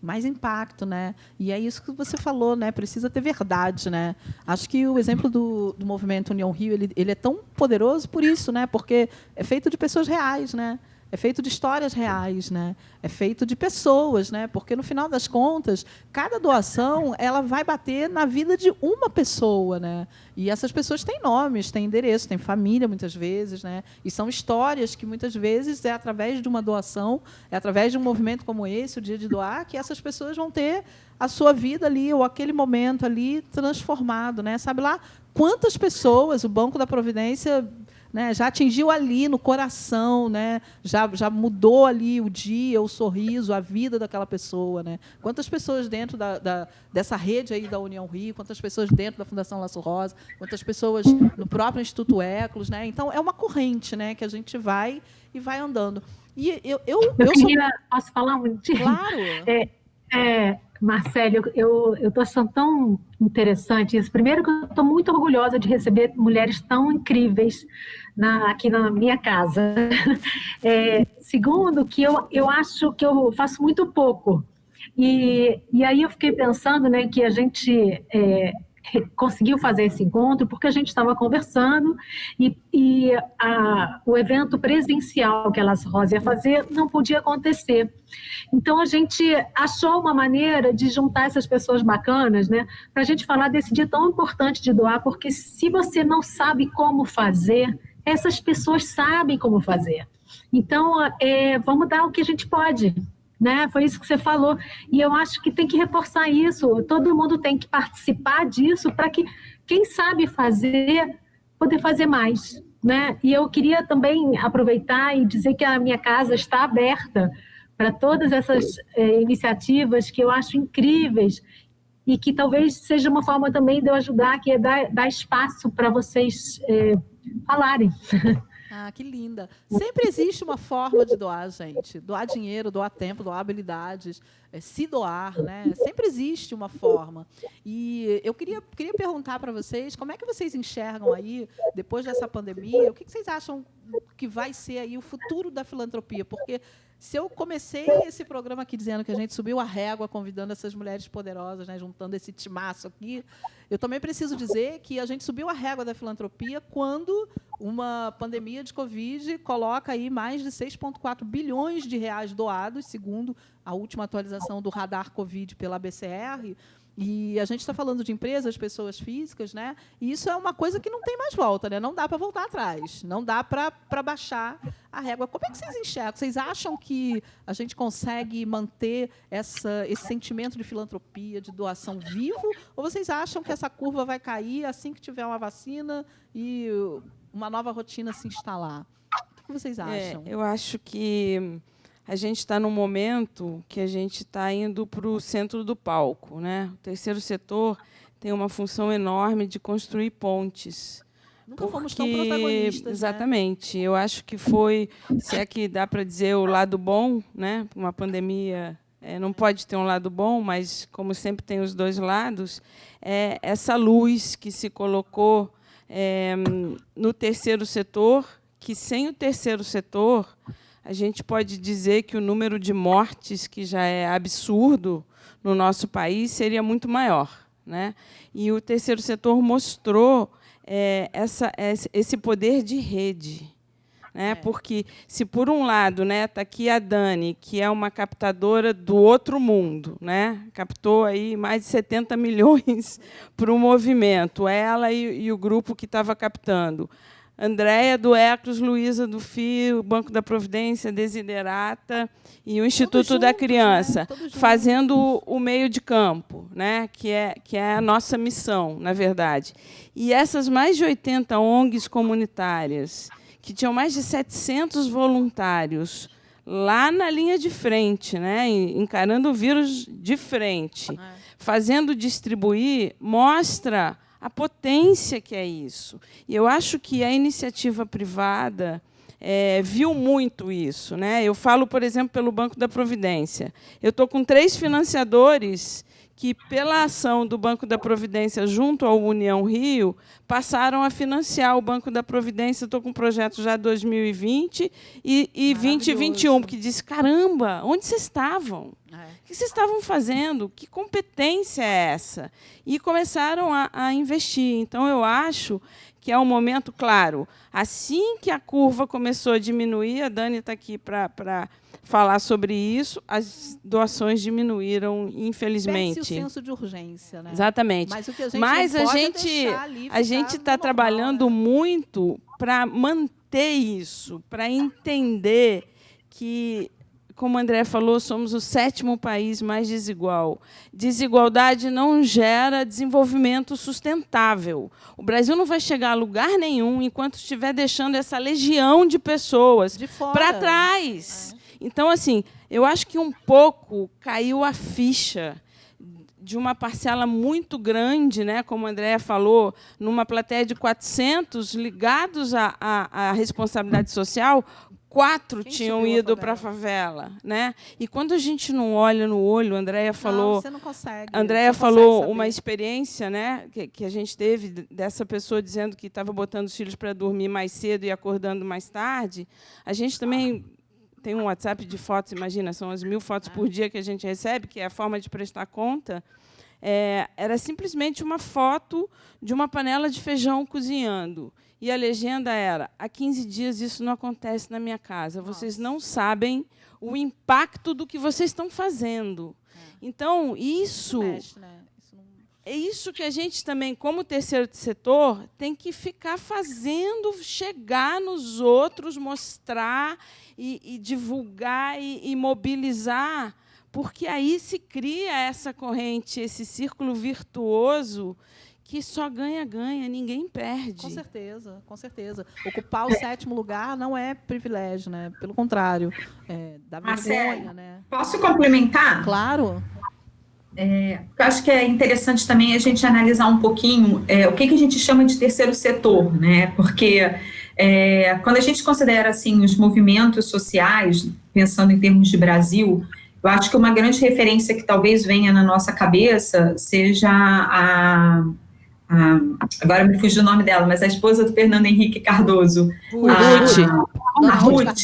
Mais impacto, né? E é isso que você falou, né? Precisa ter verdade, né? Acho que o exemplo do movimento União Rio, ele é tão poderoso por isso, né? Porque é feito de pessoas reais, né? É feito de histórias reais, né? É feito de pessoas, né? Porque, no final das contas, cada doação ela vai bater na vida de uma pessoa, né? E essas pessoas têm nomes, têm endereço, têm família, muitas vezes, né? E são histórias que, muitas vezes, é através de uma doação, é através de um movimento como esse, o Dia de Doar, que essas pessoas vão ter a sua vida ali, ou aquele momento ali, transformado, né? Sabe lá quantas pessoas o Banco da Providência... né, já atingiu ali no coração, né, já mudou ali o dia, o sorriso, a vida daquela pessoa, né? Quantas pessoas dentro dessa rede aí da União Rio, quantas pessoas dentro da Fundação Laço Rosa, quantas pessoas no próprio Instituto Eclos, né? Então é uma corrente, né, que a gente vai andando. E eu posso falar um minutinho? Claro. Marcelo, eu estou achando tão interessante isso. Primeiro que eu estou muito orgulhosa de receber mulheres tão incríveis aqui na minha casa. Segundo, que eu acho que eu faço muito pouco. E aí eu fiquei pensando, né, que a gente conseguiu fazer esse encontro porque a gente estava conversando e o evento presencial que a Laço Rosa ia fazer não podia acontecer. Então, a gente achou uma maneira de juntar essas pessoas bacanas, né, para a gente falar desse dia tão importante de doar, porque se você não sabe como fazer, essas pessoas sabem como fazer. Então, vamos dar o que a gente pode. Né? Foi isso que você falou. E eu acho que tem que reforçar isso. Todo mundo tem que participar disso para que quem sabe fazer, poder fazer mais. Né? E eu queria também aproveitar e dizer que a minha casa está aberta para todas essas iniciativas que eu acho incríveis e que talvez seja uma forma também de eu ajudar, que é dar espaço para vocês falarem. Ah, que linda. Sempre existe uma forma de doar, gente. Doar dinheiro, doar tempo, doar habilidades, se doar, né? Sempre existe uma forma. E eu queria perguntar para vocês, como é que vocês enxergam aí, depois dessa pandemia, o que vocês acham que vai ser aí o futuro da filantropia? Porque se eu comecei esse programa aqui dizendo que a gente subiu a régua, convidando essas mulheres poderosas, né, juntando esse timaço aqui, eu também preciso dizer que a gente subiu a régua da filantropia quando uma pandemia de Covid coloca aí mais de 6,4 bilhões de reais doados, segundo a última atualização do radar Covid pela ABCR, E a gente está falando de empresas, pessoas físicas, né? E isso é uma coisa que não tem mais volta, né? Não dá para voltar atrás, não dá para baixar a régua. Como é que vocês enxergam? Vocês acham que a gente consegue manter esse sentimento de filantropia, de doação vivo? Ou vocês acham que essa curva vai cair assim que tiver uma vacina e uma nova rotina se instalar? O que vocês acham? Eu acho que a gente está num momento que a gente está indo para o centro do palco, né? O terceiro setor tem uma função enorme de construir pontes. Nunca fomos tão protagonistas. Exatamente. Né? Eu acho que foi, se é que dá para dizer o lado bom, né? Uma pandemia não pode ter um lado bom, mas, como sempre tem os dois lados, essa luz que se colocou no terceiro setor, que sem o terceiro setor a gente pode dizer que o número de mortes, que já é absurdo no nosso país, seria muito maior, né? E o terceiro setor mostrou esse poder de rede, né? Porque, se por um lado, né, está aqui a Dani, que é uma captadora do outro mundo, né? Captou aí mais de 70 milhões para o movimento, ela e o grupo que estava captando. Andréia do Eclos, Luísa do FI, o Banco da Providência, Desiderata e o Instituto da Criança, né? Fazendo o meio de campo, né? que é a nossa missão, na verdade. E essas mais de 80 ONGs comunitárias, que tinham mais de 700 voluntários lá na linha de frente, né? Encarando o vírus de frente, fazendo distribuir, mostra a potência que é isso. E eu acho que a iniciativa privada viu muito isso, né? Eu falo, por exemplo, pelo Banco da Providência. Eu estou com 3 financiadores que, pela ação do Banco da Providência junto ao União Rio, passaram a financiar o Banco da Providência. Estou com um projeto já 2020 e 2021, porque disse, caramba, onde vocês estavam? O que vocês estavam fazendo? Que competência é essa? E começaram a investir. Então, eu acho que é um momento, claro, assim que a curva começou a diminuir, a Dani está aqui para falar sobre isso, as doações diminuíram, infelizmente. Perde-se o senso de urgência, né? Exatamente. Mas o que a gente não pode deixar ali a gente está trabalhando muito para manter isso, para entender que, como a André falou, somos o 7º país mais desigual. Desigualdade não gera desenvolvimento sustentável. O Brasil não vai chegar a lugar nenhum enquanto estiver deixando essa legião de pessoas para trás. Então, assim, eu acho que um pouco caiu a ficha de uma parcela muito grande, né, como a Andréa falou, numa plateia de 400 ligados à responsabilidade social, 4 tinham ido para a favela, né? E quando a gente não olha no olho, a Andréa falou, você não consegue. A Andréa falou uma experiência, né, que a gente teve dessa pessoa dizendo que estava botando os filhos para dormir mais cedo e acordando mais tarde. A gente também tem um WhatsApp de fotos, imagina, são as 1000 fotos por dia que a gente recebe, que é a forma de prestar conta. Era simplesmente uma foto de uma panela de feijão cozinhando. E a legenda era, há 15 dias isso não acontece na minha casa. Vocês não sabem o impacto do que vocês estão fazendo. Então, isso é isso que a gente também, como terceiro setor, tem que ficar fazendo chegar nos outros, mostrar e divulgar e mobilizar, porque aí se cria essa corrente, esse círculo virtuoso que só ganha, ninguém perde. Com certeza, com certeza. Ocupar o 7º lugar não é privilégio, né? Pelo contrário, dá vergonha, né? Posso complementar? Claro. Eu acho que é interessante também a gente analisar um pouquinho o que a gente chama de terceiro setor, né? Porque quando a gente considera assim os movimentos sociais, pensando em termos de Brasil, eu acho que uma grande referência que talvez venha na nossa cabeça seja agora me fugiu o nome dela, mas a esposa do Fernando Henrique Cardoso, a Ruth,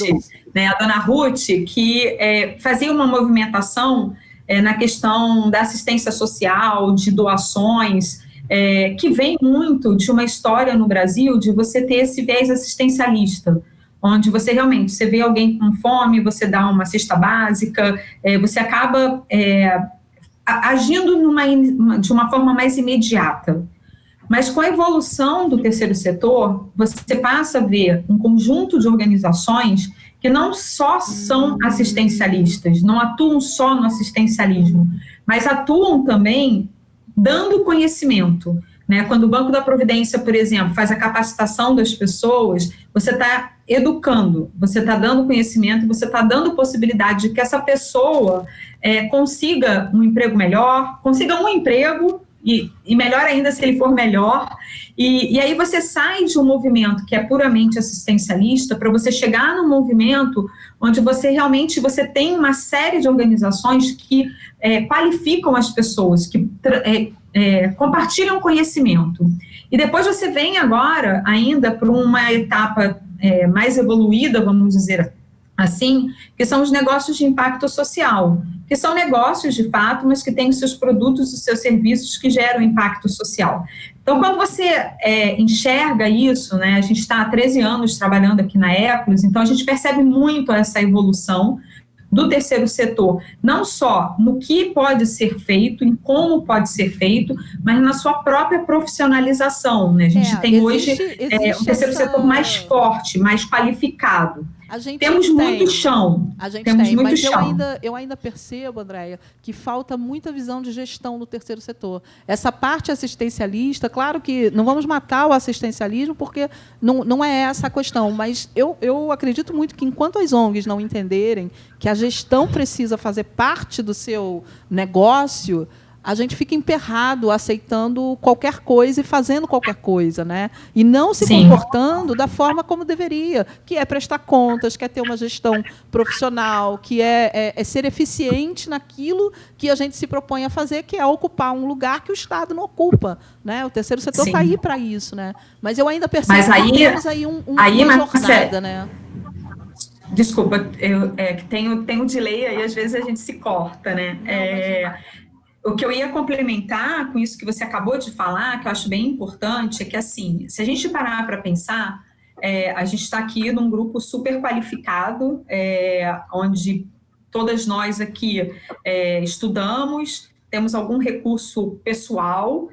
né, a dona Ruth, que fazia uma movimentação na questão da assistência social, de doações, que vem muito de uma história no Brasil de você ter esse viés assistencialista, onde você realmente, você vê alguém com fome, você dá uma cesta básica, você acaba agindo de uma forma mais imediata. Mas com a evolução do terceiro setor, você passa a ver um conjunto de organizações que não só são assistencialistas, não atuam só no assistencialismo, mas atuam também dando conhecimento. Né? Quando o Banco da Providência, por exemplo, faz a capacitação das pessoas, você está educando, você está dando conhecimento, você está dando possibilidade de que essa pessoa consiga um emprego melhor, consiga um emprego, e melhor ainda se ele for melhor, e aí você sai de um movimento que é puramente assistencialista para você chegar num movimento onde você realmente tem uma série de organizações que qualificam as pessoas, que compartilham conhecimento. E depois você vem agora ainda para uma etapa mais evoluída, vamos dizer assim, que são os negócios de impacto social, que são negócios de fato, mas que têm os seus produtos, os seus serviços que geram impacto social. Então, quando você enxerga isso, né, a gente está há 13 anos trabalhando aqui na Eclus, então a gente percebe muito essa evolução do terceiro setor, não só no que pode ser feito, em como pode ser feito, mas na sua própria profissionalização. Né? A gente tem hoje um terceiro setor mais forte, mais qualificado. Temos muito chão. Temos muito chão. Eu ainda percebo, Andréia, que falta muita visão de gestão no terceiro setor. Essa parte assistencialista, claro que não vamos matar o assistencialismo, porque não é essa a questão, mas eu acredito muito que, enquanto as ONGs não entenderem que a gestão precisa fazer parte do seu negócio, a gente fica emperrado aceitando qualquer coisa e fazendo qualquer coisa, né? E não se comportando da forma como deveria, que é prestar contas, que é ter uma gestão profissional, que é ser eficiente naquilo que a gente se propõe a fazer, que é ocupar um lugar que o Estado não ocupa, né? O terceiro setor está aí para isso, né? Mas eu ainda percebo que temos aí uma jornada, né? Desculpa, que tem um delay aí, às vezes a gente se corta, né? O que eu ia complementar com isso que você acabou de falar, que eu acho bem importante, é que, assim, se a gente parar para pensar, a gente está aqui num grupo super qualificado, onde todas nós aqui estudamos, temos algum recurso pessoal,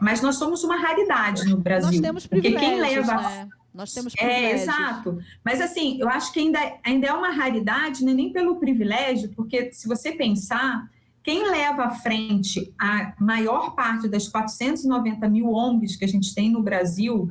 mas nós somos uma raridade no Brasil. Nós temos privilégios, porque quem leva... né? Nós temos privilégios. Exato. Mas, assim, eu acho que ainda é uma raridade, né? Nem pelo privilégio, porque, se você pensar... Quem leva à frente a maior parte das 490 mil ONGs que a gente tem no Brasil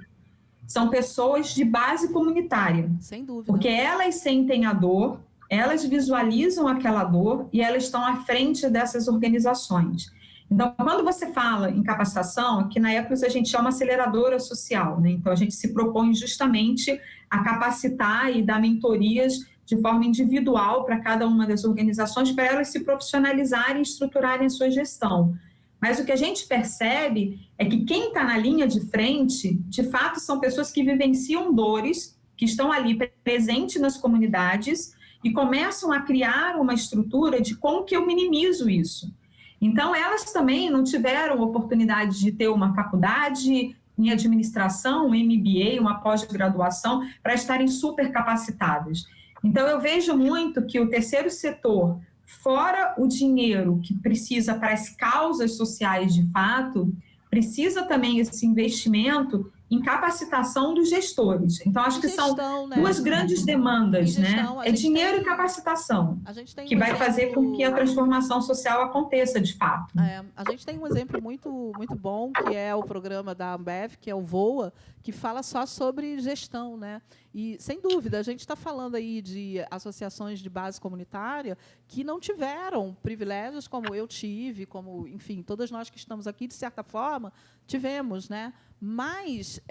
são pessoas de base comunitária. Sem dúvida. Porque elas sentem a dor, elas visualizam aquela dor e elas estão à frente dessas organizações. Então, quando você fala em capacitação, aqui na Eclus a gente é uma aceleradora social, né? Então, a gente se propõe justamente a capacitar e dar mentorias de forma individual para cada uma das organizações, para elas se profissionalizarem e estruturarem a sua gestão. Mas o que a gente percebe é que quem está na linha de frente, de fato, são pessoas que vivenciam dores, que estão ali presentes nas comunidades e começam a criar uma estrutura de como que eu minimizo isso. Então, elas também não tiveram oportunidade de ter uma faculdade em administração, um MBA, uma pós-graduação, para estarem super capacitadas. Então, eu vejo muito que o terceiro setor, fora o dinheiro que precisa para as causas sociais de fato, precisa também esse investimento em capacitação dos gestores. Então, acho que são duas grandes demandas, né? É dinheiro e capacitação, que vai fazer com que a transformação social aconteça de fato. A gente tem um exemplo muito, muito bom, que é o programa da Ambev, que é o VOA, que fala só sobre gestão, né? E, sem dúvida, a gente está falando aí de associações de base comunitária que não tiveram privilégios como eu tive, como, enfim, todas nós que estamos aqui, de certa forma, tivemos, né? Mas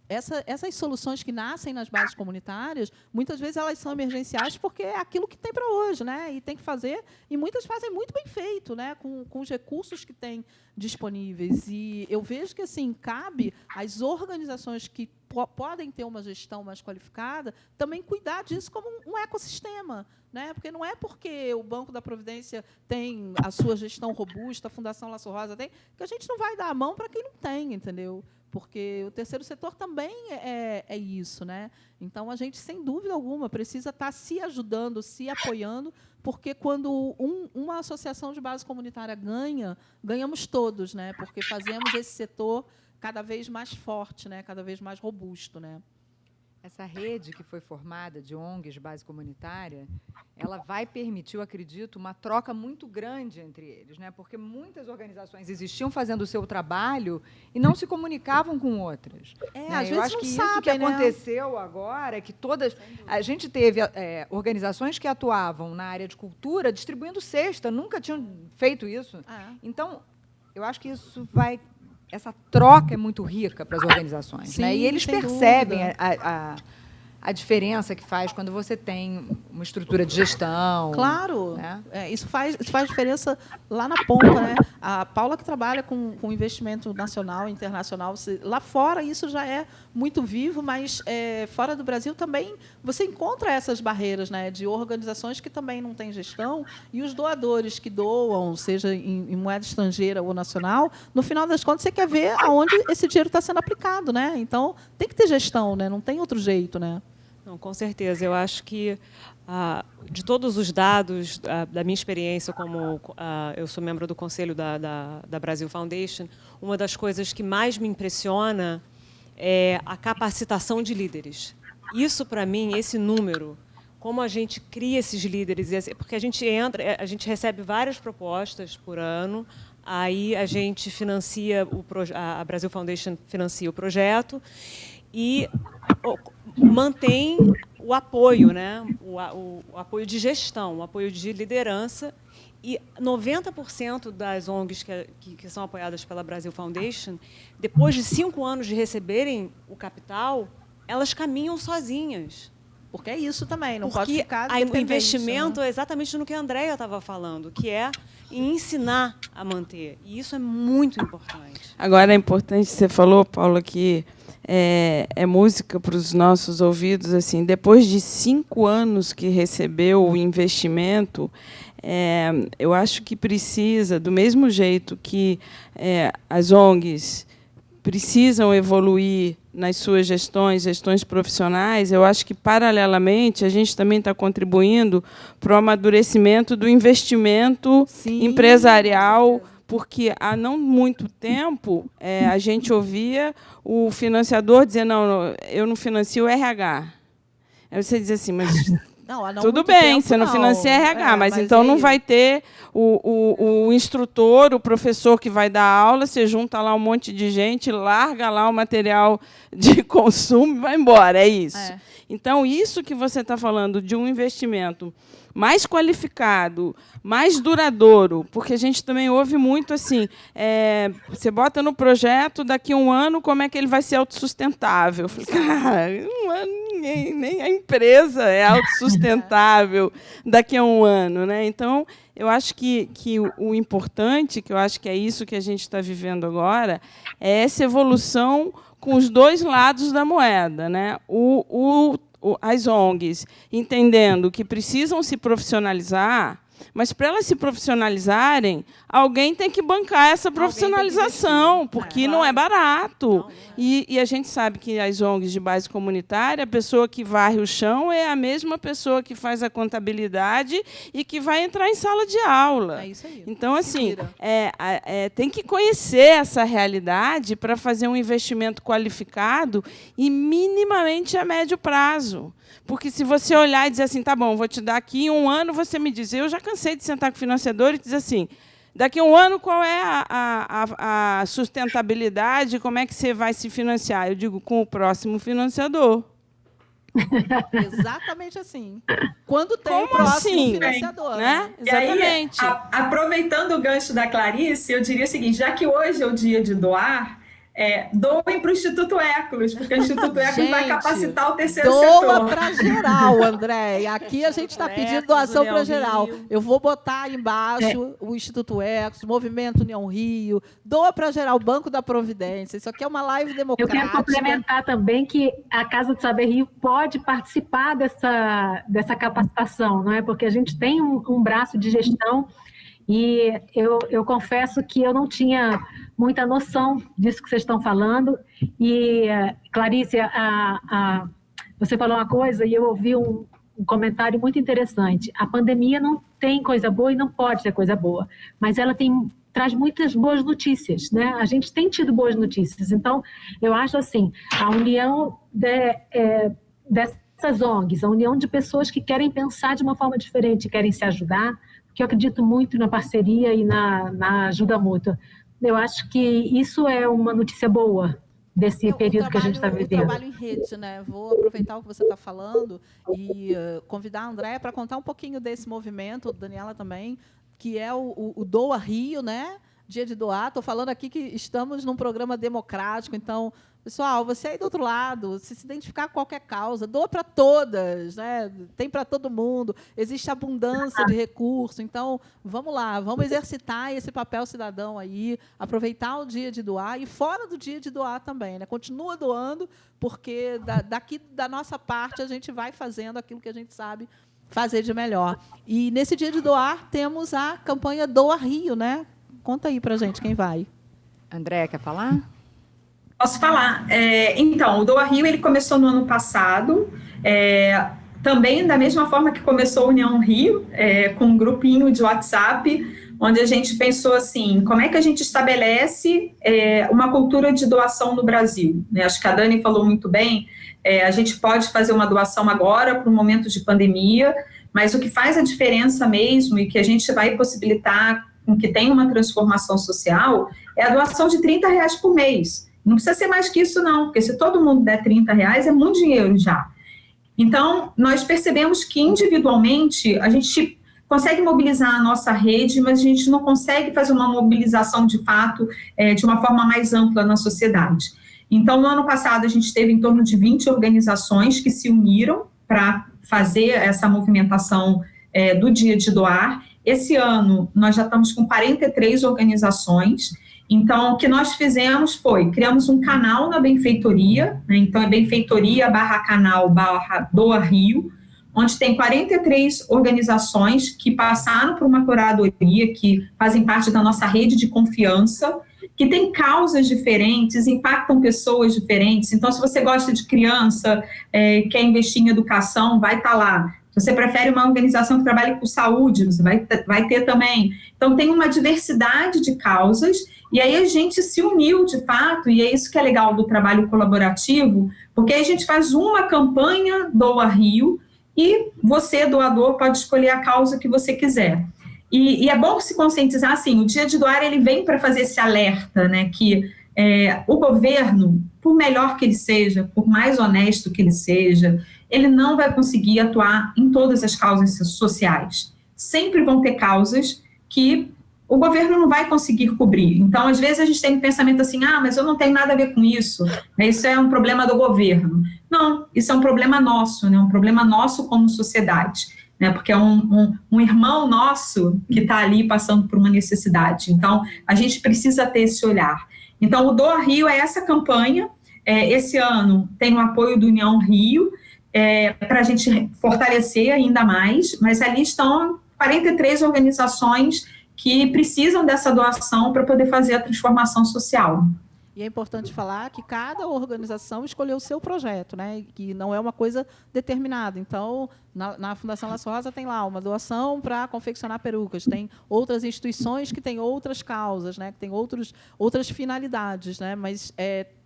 essas soluções que nascem nas bases comunitárias, muitas vezes elas são emergenciais porque é aquilo que tem para hoje, né? E tem que fazer, e muitas fazem muito bem feito, né? Com os recursos que têm disponíveis. E eu vejo que, assim, cabe às organizações que podem ter uma gestão mais qualificada, também cuidar disso como um ecossistema, né? Porque não é porque o Banco da Providência tem a sua gestão robusta, a Fundação Laço Rosa tem, que a gente não vai dar a mão para quem não tem, entendeu? Porque o terceiro setor também é isso, né? Então, a gente, sem dúvida alguma, precisa estar se ajudando, se apoiando, porque quando uma associação de base comunitária ganhamos todos, né? Porque fazemos esse setor cada vez mais forte, né? Cada vez mais robusto, né? Essa rede que foi formada de ONGs de base comunitária, ela vai permitir, eu acredito, uma troca muito grande entre eles, né? Porque muitas organizações existiam fazendo o seu trabalho e não se comunicavam com outras. Né? Às eu vezes acho não que sabem, isso que né? aconteceu agora é que todas... A gente teve organizações que atuavam na área de cultura distribuindo cesta, nunca tinham feito isso. Então, eu acho que isso vai... Essa troca é muito rica para as organizações. Sim, né? E eles percebem a diferença que faz quando você tem uma estrutura de gestão. Claro, né? Isso faz diferença lá na ponta, né? A Paula, que trabalha com investimento nacional e internacional, lá fora isso já é muito vivo, mas fora do Brasil também você encontra essas barreiras, né? De organizações que também não têm gestão, e os doadores que doam, seja em moeda estrangeira ou nacional, no final das contas você quer ver aonde esse dinheiro está sendo aplicado, né? Então tem que ter gestão, né? Não tem outro jeito, né? Não, com certeza. Eu acho que, de todos os dados da minha experiência, como eu sou membro do conselho da Brasil Foundation, uma das coisas que mais me impressiona é a capacitação de líderes. Isso, para mim, esse número, como a gente cria esses líderes, porque a gente recebe várias propostas por ano, aí a gente financia, a Brasil Foundation financia o projeto e mantém o apoio, né? O apoio de gestão, o apoio de liderança. E 90% das ONGs que são apoiadas pela Brasil Foundation, depois de 5 anos de receberem o capital, elas caminham sozinhas. Porque é isso também, não Porque pode ficar o investimento é exatamente no que a Andréia estava falando, que é em ensinar a manter. E isso é muito importante. Agora, é importante, você falou, Paula, que é música para os nossos ouvidos. Assim, depois de 5 anos que recebeu o investimento, eu acho que precisa, do mesmo jeito que as ONGs precisam evoluir nas suas gestões profissionais, eu acho que, paralelamente, a gente também está contribuindo para o amadurecimento do investimento empresarial, porque há não muito tempo a gente ouvia o financiador dizer: não, eu não financio o RH. Aí você diz assim, mas tudo bem, você não financia RH, mas então não vai ter o instrutor, o professor que vai dar aula, você junta lá um monte de gente, larga lá o material de consumo e vai embora, é isso. Então, isso que você está falando de um investimento mais qualificado, mais duradouro, porque a gente também ouve muito assim, você bota no projeto, daqui a 1 ano, como é que ele vai ser autossustentável? Eu falei, cara, 1 ano nem a empresa é autossustentável daqui a 1 ano. Né? Então, eu acho que o importante, que eu acho que é isso que a gente está vivendo agora, é essa evolução com os 2 lados da moeda. Né? As ONGs entendendo que precisam se profissionalizar, mas, para elas se profissionalizarem, alguém tem que bancar essa profissionalização, porque não é barato. E a gente sabe que as ONGs de base comunitária, a pessoa que varre o chão é a mesma pessoa que faz a contabilidade e que vai entrar em sala de aula. É isso aí. Então, assim, tem que conhecer essa realidade para fazer um investimento qualificado e minimamente a médio prazo. Porque, se você olhar e dizer assim, tá bom, vou te dar aqui 1 ano, você me diz, eu já cansei de sentar com o financiador e dizer assim, daqui a 1 ano, qual é a sustentabilidade, como é que você vai se financiar? Eu digo, com o próximo financiador. Exatamente assim. Quando tem o próximo financiador. Né? Exatamente. E aí, aproveitando o gancho da Clarice, eu diria o seguinte, já que hoje é o dia de doar, doem para o Instituto Eclos, porque o Instituto Eclos vai capacitar o terceiro doa setor. Doa para geral, André. Aqui a gente está pedindo doação para geral. Eu vou botar aí embaixo o Instituto Eclos, Movimento União Rio, doa para geral, Banco da Providência. Isso aqui é uma live democrática. Eu quero complementar também que a Casa do Saber Rio pode participar dessa capacitação, não é? Porque a gente tem um braço de gestão. E eu confesso que eu não tinha muita noção disso que vocês estão falando. E, Clarice, você falou uma coisa e eu ouvi um comentário muito interessante. A pandemia não tem coisa boa e não pode ter coisa boa, mas ela traz muitas boas notícias, né? A gente tem tido boas notícias. Então, eu acho assim, a união dessas ONGs, a união de pessoas que querem pensar de uma forma diferente, querem se ajudar, que eu acredito muito na parceria e na ajuda mútua. Eu acho que isso é uma notícia boa desse período que a gente está vivendo. O trabalho em rede, né? Vou aproveitar o que você está falando e convidar a Andréa para contar um pouquinho desse movimento, Daniela também, que é o Doa Rio, né? Dia de doar. Estou falando aqui que estamos num programa democrático, então, pessoal, você aí do outro lado, se identificar com qualquer causa, doa para todas, né? Tem para todo mundo, existe abundância de recursos, então, vamos lá, vamos exercitar esse papel cidadão aí, aproveitar o dia de doar e fora do dia de doar também, né? Continua doando, porque daqui da nossa parte a gente vai fazendo aquilo que a gente sabe fazer de melhor. E nesse dia de doar temos a campanha Doa Rio, né? Conta aí para a gente quem vai. Andréa, quer falar? Posso falar. Então, o Doa Rio ele começou no ano passado, também da mesma forma que começou a União Rio, com um grupinho de WhatsApp, onde a gente pensou assim, como é que a gente estabelece uma cultura de doação no Brasil? Né? Acho que a Dani falou muito bem, a gente pode fazer uma doação agora para um momento de pandemia, mas o que faz a diferença mesmo e que a gente vai possibilitar com que tenha uma transformação social é a doação de R$30 por mês. Não precisa ser mais que isso, não, porque se todo mundo der R$30, é muito dinheiro já. Então, nós percebemos que, individualmente, a gente consegue mobilizar a nossa rede, mas a gente não consegue fazer uma mobilização, de fato, de uma forma mais ampla na sociedade. Então, no ano passado, a gente teve em torno de 20 organizações que se uniram para fazer essa movimentação do Dia de Doar. Esse ano, nós já estamos com 43 organizações. Então, o que nós fizemos foi, criamos um canal na Benfeitoria, né? Então é benfeitoria/canal/Doa Rio, onde tem 43 organizações que passaram por uma curadoria, que fazem parte da nossa rede de confiança, que tem causas diferentes, impactam pessoas diferentes. Então, se você gosta de criança, quer investir em educação, vai estar lá. Se você prefere uma organização que trabalhe com saúde, você vai ter também. Então, tem uma diversidade de causas, e aí a gente se uniu, de fato, e é isso que é legal do trabalho colaborativo, porque aí a gente faz uma campanha Doa Rio, e você, doador, pode escolher a causa que você quiser. E é bom se conscientizar, assim, o Dia de Doar, ele vem para fazer esse alerta, né, que o governo, por melhor que ele seja, por mais honesto que ele seja, ele não vai conseguir atuar em todas as causas sociais. Sempre vão ter causas que o governo não vai conseguir cobrir. Então, às vezes, a gente tem um pensamento assim, mas eu não tenho nada a ver com isso, né? Isso é um problema do governo. Não, isso é um problema nosso, né? Um problema nosso como sociedade, né? Porque é um irmão nosso que está ali passando por uma necessidade. Então, a gente precisa ter esse olhar. Então, o Doa Rio é essa campanha. Esse ano tem o apoio do União Rio, para a gente fortalecer ainda mais, mas ali estão 43 organizações que precisam dessa doação para poder fazer a transformação social. E é importante falar que cada organização escolheu o seu projeto, né? Que não é uma coisa determinada. Então, na Fundação Laço Rosa tem lá uma doação para confeccionar perucas, tem outras instituições que têm outras causas, né? Que têm outras finalidades, né? Mas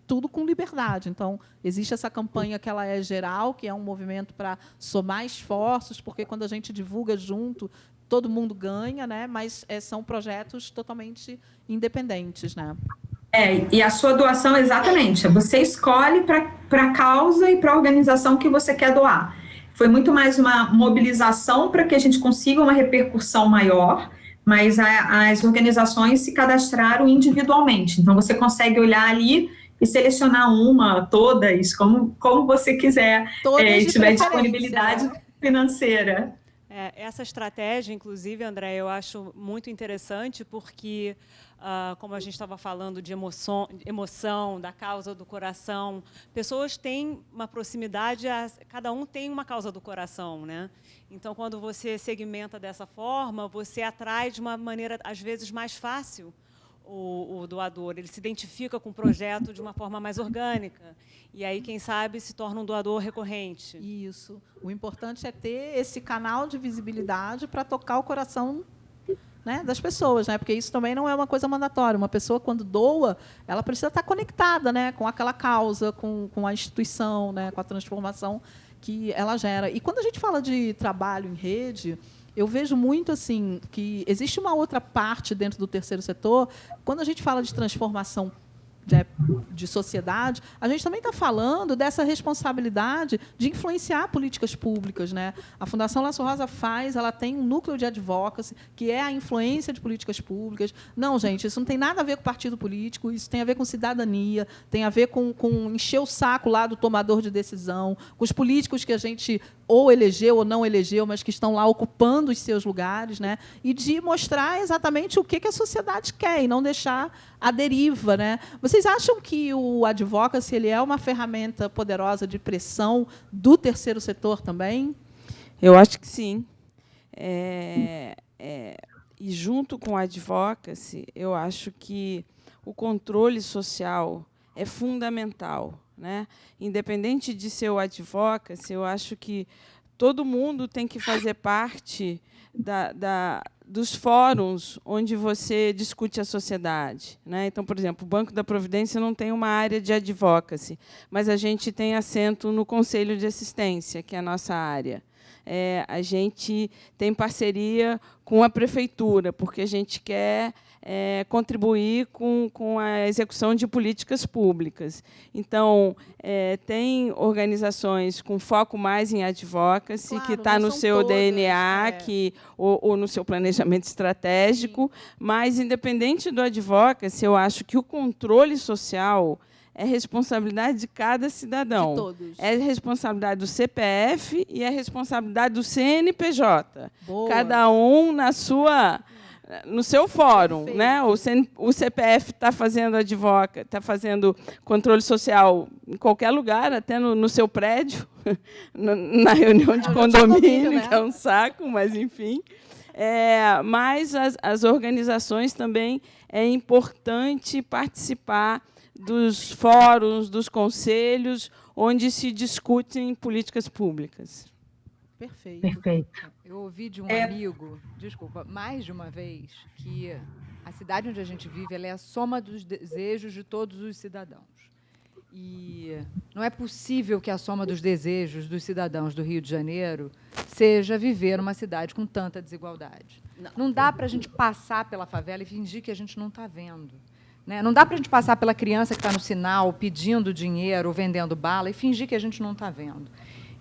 tudo com liberdade. Então, existe essa campanha que ela é geral, que é um movimento para somar esforços, porque quando a gente divulga junto, todo mundo ganha, né? Mas são projetos totalmente independentes, né? E a sua doação, exatamente, você escolhe para a causa e para a organização que você quer doar. Foi muito mais uma mobilização para que a gente consiga uma repercussão maior, mas as organizações se cadastraram individualmente. Então, você consegue olhar ali e selecionar uma, todas, como você quiser, e tiver disponibilidade financeira. Essa estratégia, inclusive, André, eu acho muito interessante, porque, como a gente estava falando de emoção, da causa do coração, pessoas têm uma proximidade, cada um tem uma causa do coração, né? Então, quando você segmenta dessa forma, você atrai de uma maneira, às vezes, mais fácil o doador. Ele se identifica com o projeto de uma forma mais orgânica. E aí, quem sabe, se torna um doador recorrente. Isso. O importante é ter esse canal de visibilidade para tocar o coração, né, das pessoas, né? Porque isso também não é uma coisa mandatória. Uma pessoa, quando doa, ela precisa estar conectada, né, com aquela causa, com a instituição, né, com a transformação que ela gera. E quando a gente fala de trabalho em rede, eu vejo muito assim que existe uma outra parte dentro do terceiro setor. Quando a gente fala de transformação de sociedade, a gente também está falando dessa responsabilidade de influenciar políticas públicas, né? A Fundação Laço Rosa ela tem um núcleo de advocacy, que é a influência de políticas públicas. Não, gente, isso não tem nada a ver com partido político, isso tem a ver com cidadania, tem a ver com encher o saco lá do tomador de decisão, com os políticos que a gente ou elegeu ou não elegeu, mas que estão lá ocupando os seus lugares, né? E de mostrar exatamente o que a sociedade quer e não deixar a deriva, né? Vocês acham que o advocacy ele é uma ferramenta poderosa de pressão do terceiro setor também? Eu acho que sim. E junto com o advocacy, eu acho que o controle social é fundamental, né? Independente de ser o advocacy, eu acho que todo mundo tem que fazer parte dos fóruns onde você discute a sociedade, né? Então, por exemplo, o Banco da Providência não tem uma área de advocacy, mas a gente tem assento no Conselho de Assistência, que é a nossa área. A gente tem parceria com a prefeitura, porque a gente quer contribuir com a execução de políticas públicas. Então, tem organizações com foco mais em advocacy, claro, que está no seu DNA, ou no seu planejamento estratégico, sim. Mas, independente do advocacy, eu acho que o controle social é responsabilidade de cada cidadão. De todos. É responsabilidade do CPF e é responsabilidade do CNPJ. Boa. Cada um no seu fórum, né? O CPF está fazendo está fazendo controle social em qualquer lugar, até no seu prédio, na reunião de condomínio, né? Que é um saco, mas enfim. Mas as organizações também é importante participar dos fóruns, dos conselhos, onde se discutem políticas públicas. Perfeito. Perfeito. Eu ouvi de um amigo, mais de uma vez, que a cidade onde a gente vive ela é a soma dos desejos de todos os cidadãos. E não é possível que a soma dos desejos dos cidadãos do Rio de Janeiro seja viver numa cidade com tanta desigualdade. Não dá para a gente passar pela favela e fingir que a gente não está vendo. Né? Não dá para a gente passar pela criança que está no sinal pedindo dinheiro ou vendendo bala e fingir que a gente não está vendo.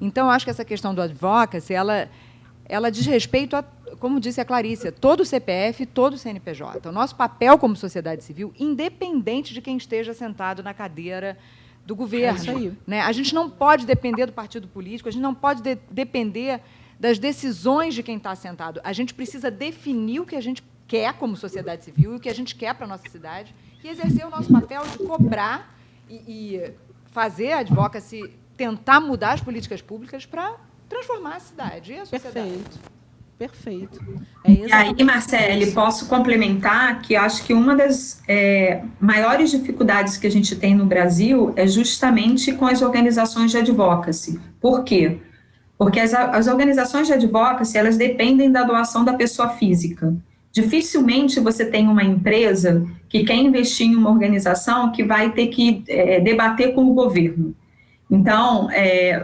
Então, acho que essa questão do advocacy, ela diz respeito a, como disse a Clarice, todo o CPF, todo o CNPJ. O nosso papel como sociedade civil, independente de quem esteja sentado na cadeira do governo. Isso aí. Né? A gente não pode depender do partido político, a gente não pode depender das decisões de quem está sentado. A gente precisa definir o que a gente quer como sociedade civil e o que a gente quer para a nossa cidade e exercer o nosso papel de cobrar e fazer a advocacy, tentar mudar as políticas públicas para transformar a cidade e a sociedade. Perfeito. E aí, Marcele, posso complementar que acho que uma das maiores dificuldades que a gente tem no Brasil é justamente com as organizações de advocacy. Por quê? Porque as organizações de advocacy, elas dependem da doação da pessoa física. Dificilmente você tem uma empresa que quer investir em uma organização que vai ter que debater com o governo. Então,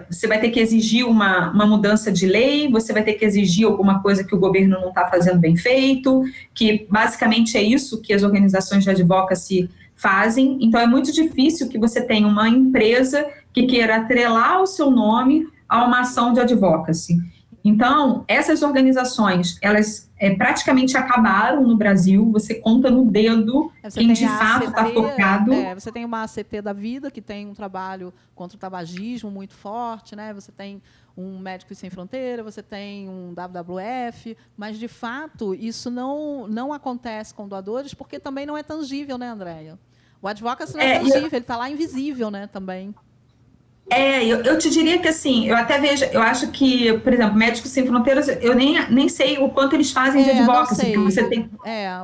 você vai ter que exigir uma mudança de lei, você vai ter que exigir alguma coisa que o governo não está fazendo bem feito, que basicamente é isso que as organizações de advocacy fazem. Então, é muito difícil que você tenha uma empresa que queira atrelar o seu nome a uma ação de advocacy. Então, essas organizações, elas praticamente acabaram no Brasil, você conta no dedo quem de fato está focado. Você tem uma ACT da vida, que tem um trabalho contra o tabagismo muito forte, né? Você tem um Médicos Sem Fronteira, você tem um WWF, mas, de fato, isso não acontece com doadores, porque também não é tangível, né, Andréia? O advocacy não é tangível, ele está lá invisível, né, também. Eu te diria que, assim, eu até vejo, eu acho que, por exemplo, Médicos Sem Fronteiras, eu nem sei o quanto eles fazem de advocacy. Não sei. Você tem...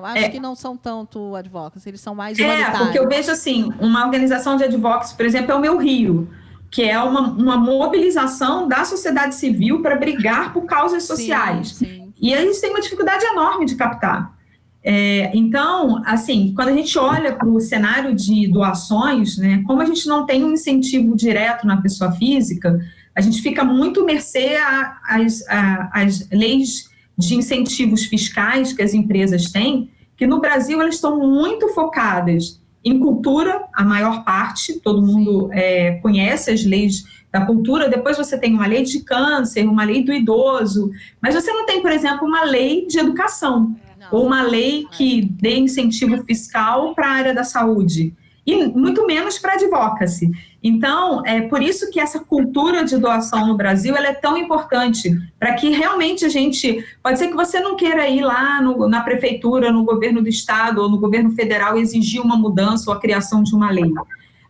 acho que não são tanto advocacy, eles são mais humanitários. Porque eu vejo, assim, uma organização de advocacy, por exemplo, é o Meu Rio, que é uma mobilização da sociedade civil para brigar por causas sociais. Sim. E eles têm uma dificuldade enorme de captar. Então, assim, quando a gente olha para o cenário de doações, né, como a gente não tem um incentivo direto na pessoa física, a gente fica muito mercê às leis de incentivos fiscais que as empresas têm, que no Brasil elas estão muito focadas em cultura, a maior parte, todo mundo conhece as leis da cultura, depois você tem uma lei de câncer, uma lei do idoso, mas você não tem, por exemplo, uma lei de educação, ou uma lei que dê incentivo fiscal para a área da saúde, e muito menos para a advocacy. Então, é por isso que essa cultura de doação no Brasil ela é tão importante, para que realmente a gente... Pode ser que você não queira ir lá na prefeitura, no governo do estado ou no governo federal e exigir uma mudança ou a criação de uma lei,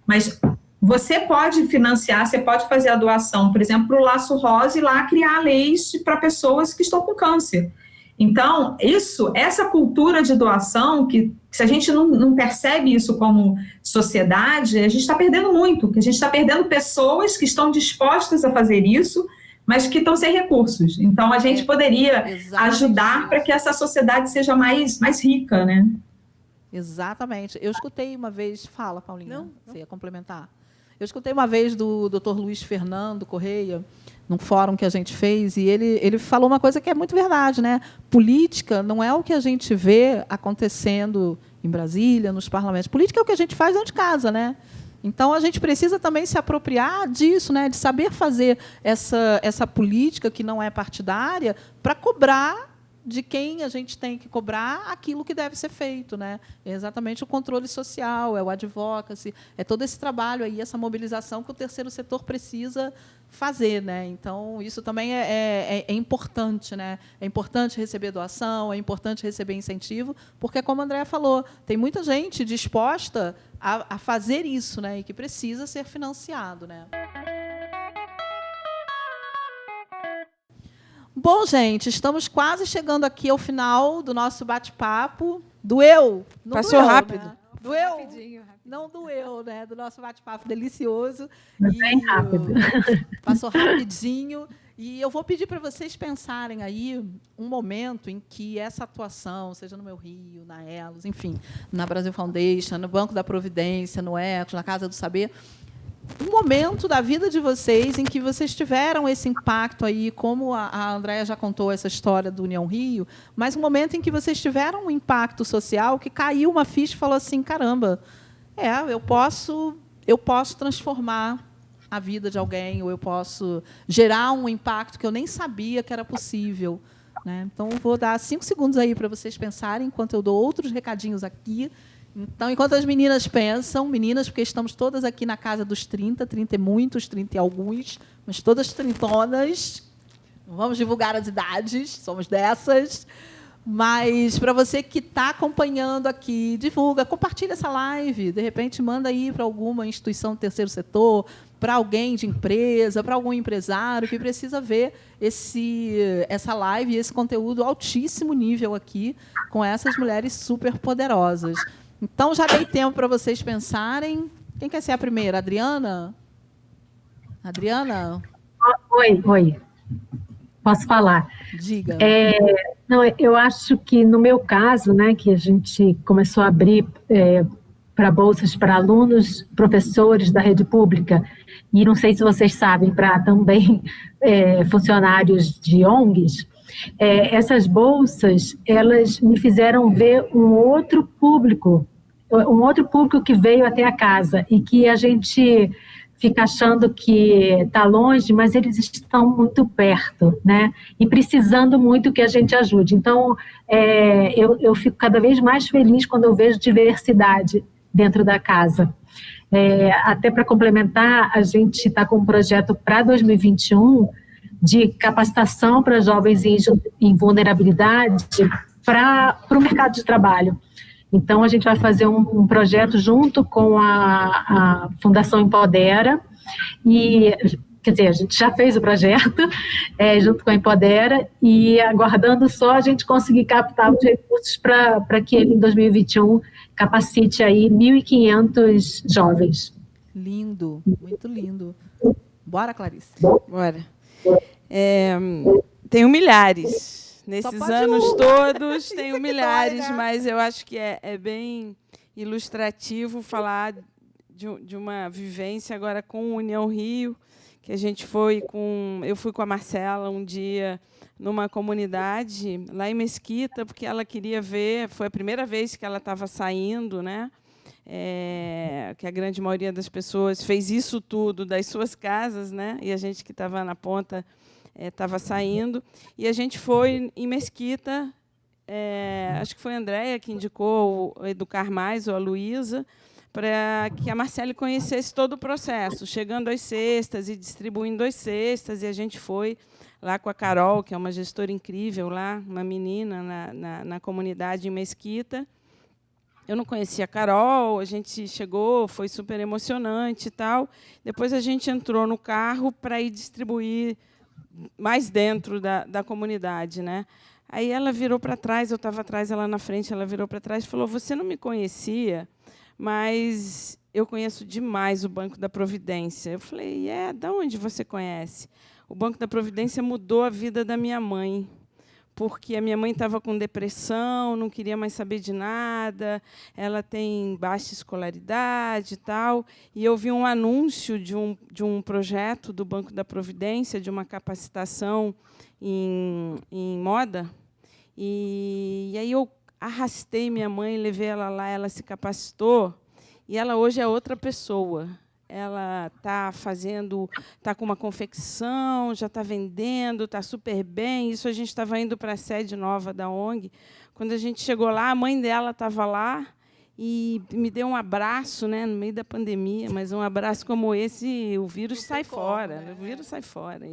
mas você pode financiar, você pode fazer a doação, por exemplo, para o Laço Rosa e lá criar leis para pessoas que estão com câncer. Então, essa cultura de doação, que se a gente não percebe isso como sociedade, a gente está perdendo muito, porque a gente está perdendo pessoas que estão dispostas a fazer isso, mas que estão sem recursos. Então, a gente poderia ajudar para que essa sociedade seja mais rica, né? Exatamente. Eu escutei uma vez... Fala, Paulinha. Não. Você ia complementar? Eu escutei uma vez do Dr. Luiz Fernando Correia, num fórum que a gente fez, e ele falou uma coisa que é muito verdade, né? Política não é o que a gente vê acontecendo em Brasília, nos parlamentos. Política é o que a gente faz dentro de casa, né? Então, a gente precisa também se apropriar disso, né? De saber fazer essa política que não é partidária para cobrar de quem a gente tem que cobrar aquilo que deve ser feito, né? É exatamente o controle social, é o advocacy, é todo esse trabalho aí, essa mobilização que o terceiro setor precisa fazer, né? Então, isso também é importante, né? É importante receber doação, é importante receber incentivo, porque, como a Andréa falou, tem muita gente disposta a fazer isso, né? E que precisa ser financiado, né? Bom, gente, estamos quase chegando aqui ao final do nosso bate-papo. Doeu? Não passou doeu, rápido. Né? Doeu? Rapidinho. Não doeu, né? Do nosso bate-papo delicioso. Bem rápido. Passou rapidinho. E eu vou pedir para vocês pensarem aí um momento em que essa atuação, seja no Meu Rio, na Elos, enfim, na Brasil Foundation, no Banco da Providência, no Ecos, na Casa do Saber, um momento da vida de vocês em que vocês tiveram esse impacto aí, como a Andréa já contou essa história do União Rio, mas um momento em que vocês tiveram um impacto social, que caiu uma ficha e falou assim, caramba, eu posso transformar a vida de alguém, ou eu posso gerar um impacto que eu nem sabia que era possível, né? Então, vou dar 5 segundos aí para vocês pensarem, enquanto eu dou outros recadinhos aqui. Então, enquanto as meninas pensam, meninas, porque estamos todas aqui na casa dos 30 e muitos, 30 e alguns, mas todas trintonas, não vamos divulgar as idades, somos dessas, mas para você que está acompanhando aqui, divulga, compartilha essa live, de repente manda aí para alguma instituição do terceiro setor, para alguém de empresa, para algum empresário que precisa ver essa live e esse conteúdo altíssimo nível aqui, com essas mulheres super poderosas. Então, já dei tempo para vocês pensarem. Quem quer ser a primeira? Adriana? Adriana? Oi. Posso falar? Diga. Não, eu acho que, no meu caso, né, que a gente começou a abrir para bolsas para alunos, professores da rede pública, e não sei se vocês sabem, para também funcionários de ONGs, essas bolsas, elas me fizeram ver um outro público que veio até a casa e que a gente fica achando que está longe, mas eles estão muito perto, né? E precisando muito que a gente ajude. Então, eu fico cada vez mais feliz quando eu vejo diversidade dentro da casa. Até para complementar, a gente está com um projeto para 2021 de capacitação para jovens em vulnerabilidade para o mercado de trabalho. Então, a gente vai fazer um projeto junto com a Fundação Empodera, quer dizer, a gente já fez o projeto junto com a Empodera, e aguardando só a gente conseguir captar os recursos para que ele, em 2021, capacite aí 1.500 jovens. Lindo, muito lindo. Bora, Clarice. Bora. Tenho milhares. Nesses anos todos, tenho milhares, né? Mas eu acho que é bem ilustrativo falar de uma vivência agora com União Rio, que a gente eu fui com a Marcela um dia numa comunidade lá em Mesquita, porque ela queria ver, foi a primeira vez que ela estava saindo, né? Que a grande maioria das pessoas fez isso tudo das suas casas, né? E a gente que estava na ponta estava saindo, e a gente foi em Mesquita, acho que foi a Andréia que indicou o Educar Mais, ou a Luísa, para que a Marcele conhecesse todo o processo, chegando às cestas e distribuindo as cestas, e a gente foi lá com a Carol, que é uma gestora incrível lá, uma menina na comunidade em Mesquita. Eu não conhecia a Carol, a gente chegou, foi super emocionante e tal. Depois a gente entrou no carro para ir distribuir mais dentro da comunidade, né? Aí ela virou para trás, eu estava atrás, ela na frente, ela virou para trás e falou: você não me conhecia, mas eu conheço demais o Banco da Providência. Eu falei: de onde você conhece? O Banco da Providência mudou a vida da minha mãe, porque a minha mãe estava com depressão, não queria mais saber de nada, ela tem baixa escolaridade e tal, e eu vi um anúncio de um projeto do Banco da Providência, de uma capacitação em moda, e aí eu arrastei minha mãe, levei ela lá, ela se capacitou, e ela hoje é outra pessoa. Ela está com uma confecção, já está vendendo, está super bem. Isso a gente estava indo para a sede nova da ONG. Quando a gente chegou lá, a mãe dela estava lá e me deu um abraço, né, no meio da pandemia, mas um abraço como esse, o vírus sai fora, né? O vírus sai fora.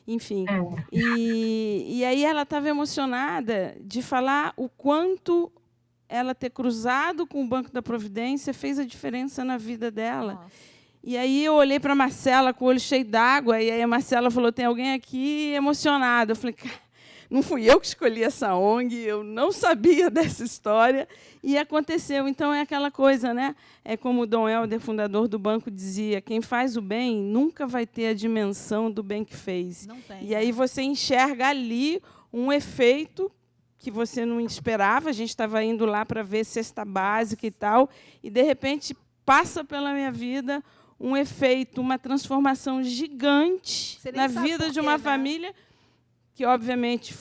Enfim. E aí ela estava emocionada de falar o quanto ela ter cruzado com o Banco da Providência fez a diferença na vida dela. Nossa. E aí eu olhei para a Marcela com o olho cheio d'água, e aí a Marcela falou: tem alguém aqui emocionado. Eu falei: não fui eu que escolhi essa ONG, eu não sabia dessa história, e aconteceu. Então, é aquela coisa, né? É como o Dom Helder, fundador do banco, dizia: quem faz o bem nunca vai ter a dimensão do bem que fez. Não tem, e aí você enxerga ali um efeito que você não esperava. A gente estava indo lá para ver cesta básica e tal, e, de repente, passa pela minha vida um efeito, uma transformação gigante na vida de uma família, que, obviamente,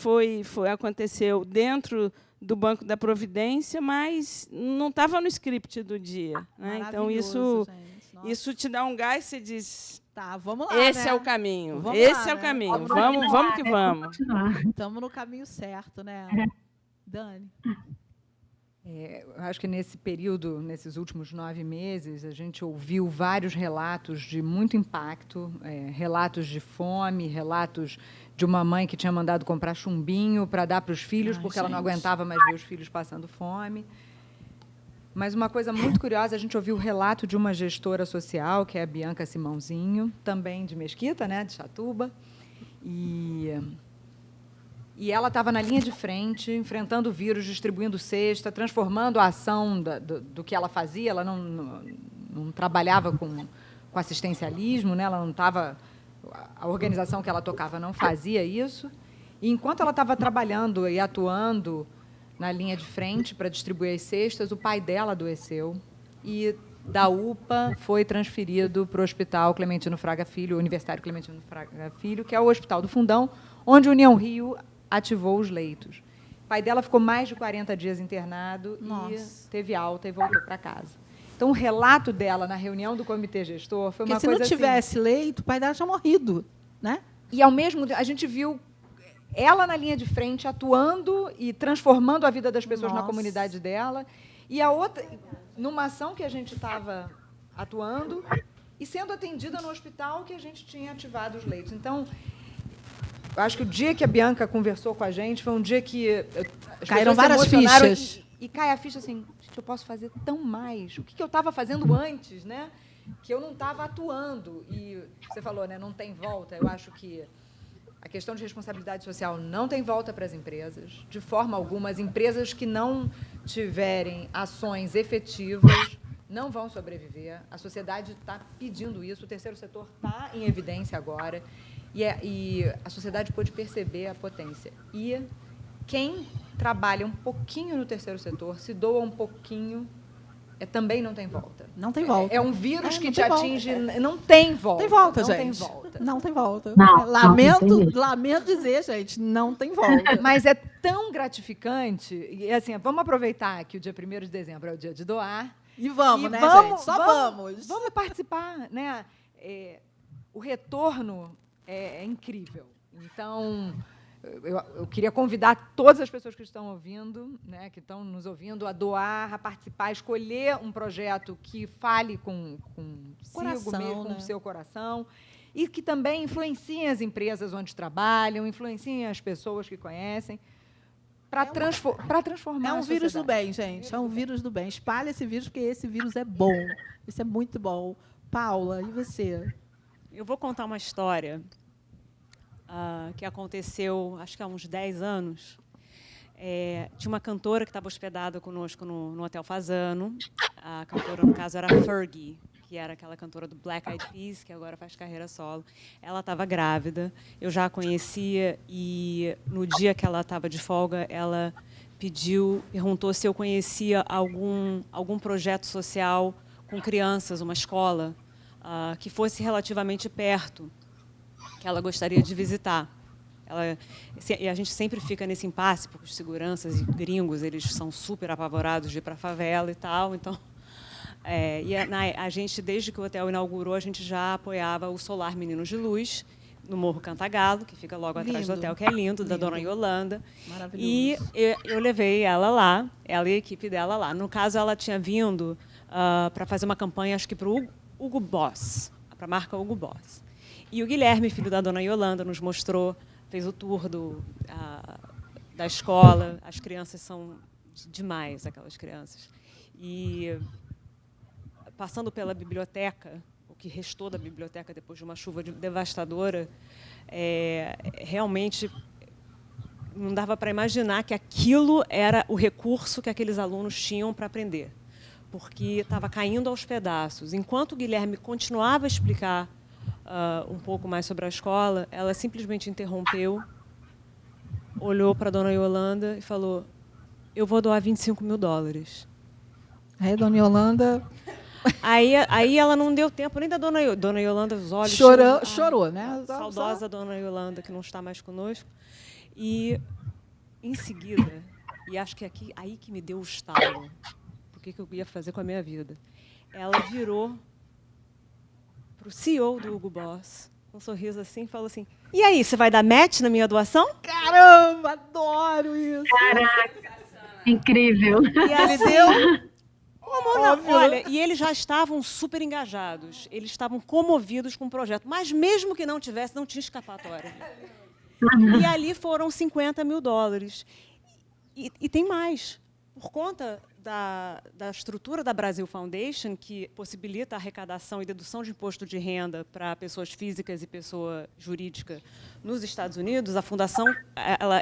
aconteceu dentro do Banco da Providência, mas não estava no script do dia, né? Então, isso te dá um gás, você diz: tá, vamos lá, esse é o caminho, esse é o caminho, vamos que vamos. Estamos no caminho certo, né, Dani? Eu acho que nesse período, nesses últimos 9 meses, a gente ouviu vários relatos de muito impacto, relatos de fome, relatos de uma mãe que tinha mandado comprar chumbinho para dar para os filhos, porque ela não aguentava mais ver os filhos passando fome. Mas uma coisa muito curiosa, a gente ouviu o relato de uma gestora social, que é a Bianca Simãozinho, também de Mesquita, né, de Chatuba, e ela estava na linha de frente, enfrentando o vírus, distribuindo cesta, transformando a ação do que ela fazia. Ela não trabalhava com assistencialismo, né? Ela não estava, a organização que ela tocava não fazia isso. E, enquanto ela estava trabalhando e atuando na linha de frente para distribuir as cestas, o pai dela adoeceu e, da UPA, foi transferido para o Hospital Clementino Fraga Filho, o Universitário Clementino Fraga Filho, que é o Hospital do Fundão, onde a União Rio ativou os leitos. O pai dela ficou mais de 40 dias internado. Nossa. E teve alta e voltou para casa. Então, o relato dela na reunião do comitê gestor foi Porque uma se coisa não tivesse leito, o pai dela tinha morrido, né? E, ao mesmo tempo, a gente viu ela na linha de frente, atuando e transformando a vida das pessoas na comunidade dela. E a outra, numa ação que a gente estava atuando e sendo atendida no hospital que a gente tinha ativado os leitos. Então, eu acho que o dia que a Bianca conversou com a gente foi um dia que as caíram pessoas várias se emocionaram fichas. E cai a ficha assim, gente, eu posso fazer tão mais. O que eu estava fazendo antes, né? Que eu não estava atuando. E você falou, né? Não tem volta. Eu acho que a questão de responsabilidade social não tem volta para as empresas, de forma alguma. As empresas que não tiverem ações efetivas não vão sobreviver. A sociedade está pedindo isso, o terceiro setor está em evidência agora, e a sociedade pôde perceber a potência. E quem trabalha um pouquinho no terceiro setor, se doa um pouquinho, também não tem volta. Não tem volta. É um vírus que não te tem volta. atinge, não tem volta. Tem volta, não gente. tem volta. Não tem volta. Não, Lamento, não tem mesmo. lamento dizer, gente, não tem volta. Mas é tão gratificante. E assim, vamos aproveitar que o dia 1º de dezembro é o dia de doar. E vamos, E né, vamos, gente? Só vamos. Vamos participar, né? O retorno é incrível. Então, eu queria convidar todas as pessoas que estão ouvindo, né, que estão nos ouvindo, a doar, a participar, a escolher um projeto que fale com Coração, mesmo, com né? o seu coração, e que também influenciem as empresas onde trabalham, influenciem as pessoas que conhecem, para transformar É um a vírus do sociedade. bem, gente. É um vírus do bem. Espalha esse vírus, porque esse vírus é bom. Isso é muito bom. Paula, e você? Eu vou contar uma história que aconteceu, acho que há uns 10 anos. Tinha uma cantora que estava hospedada conosco no Hotel Fasano. A cantora, no caso, era a Fergie, que era aquela cantora do Black Eyed Peas, que agora faz carreira solo. Ela estava grávida, eu já a conhecia, e no dia que ela estava de folga, ela perguntou se eu conhecia algum projeto social com crianças, uma escola, que fosse relativamente perto, que ela gostaria de visitar. E a gente sempre fica nesse impasse, porque os seguranças e gringos, eles são super apavorados de ir para a favela e tal. Então, a gente, desde que o hotel inaugurou, a gente já apoiava o Solar Meninos de Luz, no Morro Cantagalo, que fica logo atrás do hotel, que é lindo, da Dona Yolanda. Maravilhoso. E eu levei ela lá, ela e a equipe dela lá. No caso, ela tinha vindo para fazer uma campanha, acho que para o Hugo Boss, para a marca Hugo Boss. E o Guilherme, filho da Dona Yolanda, nos mostrou, fez o tour da escola. As crianças são demais, aquelas crianças. E, passando pela biblioteca, o que restou da biblioteca depois de uma chuva devastadora, realmente não dava para imaginar que aquilo era o recurso que aqueles alunos tinham para aprender, porque estava caindo aos pedaços. Enquanto o Guilherme continuava a explicar um pouco mais sobre a escola, ela simplesmente interrompeu, olhou para a Dona Yolanda e falou: eu vou doar $25 mil. Aí, Dona Yolanda... Aí ela não deu tempo nem da Dona Yolanda, os olhos... Chorou, né? Saudosa Dona Yolanda, que não está mais conosco. E, em seguida, e acho que aí que me deu o estalo, o que eu ia fazer com a minha vida, ela virou para o CEO do Hugo Boss, com um sorriso assim, e falou assim: e aí, você vai dar match na minha doação? Caramba, adoro isso. Caraca, incrível. E Ele deu... Olha, e eles já estavam super engajados, eles estavam comovidos com o projeto, mas mesmo que não tivesse, não tinha escapatória. E ali foram $50 mil. E tem mais. Por conta da estrutura da Brasil Foundation, que possibilita a arrecadação e dedução de imposto de renda para pessoas físicas e pessoa jurídica nos Estados Unidos, a Fundação,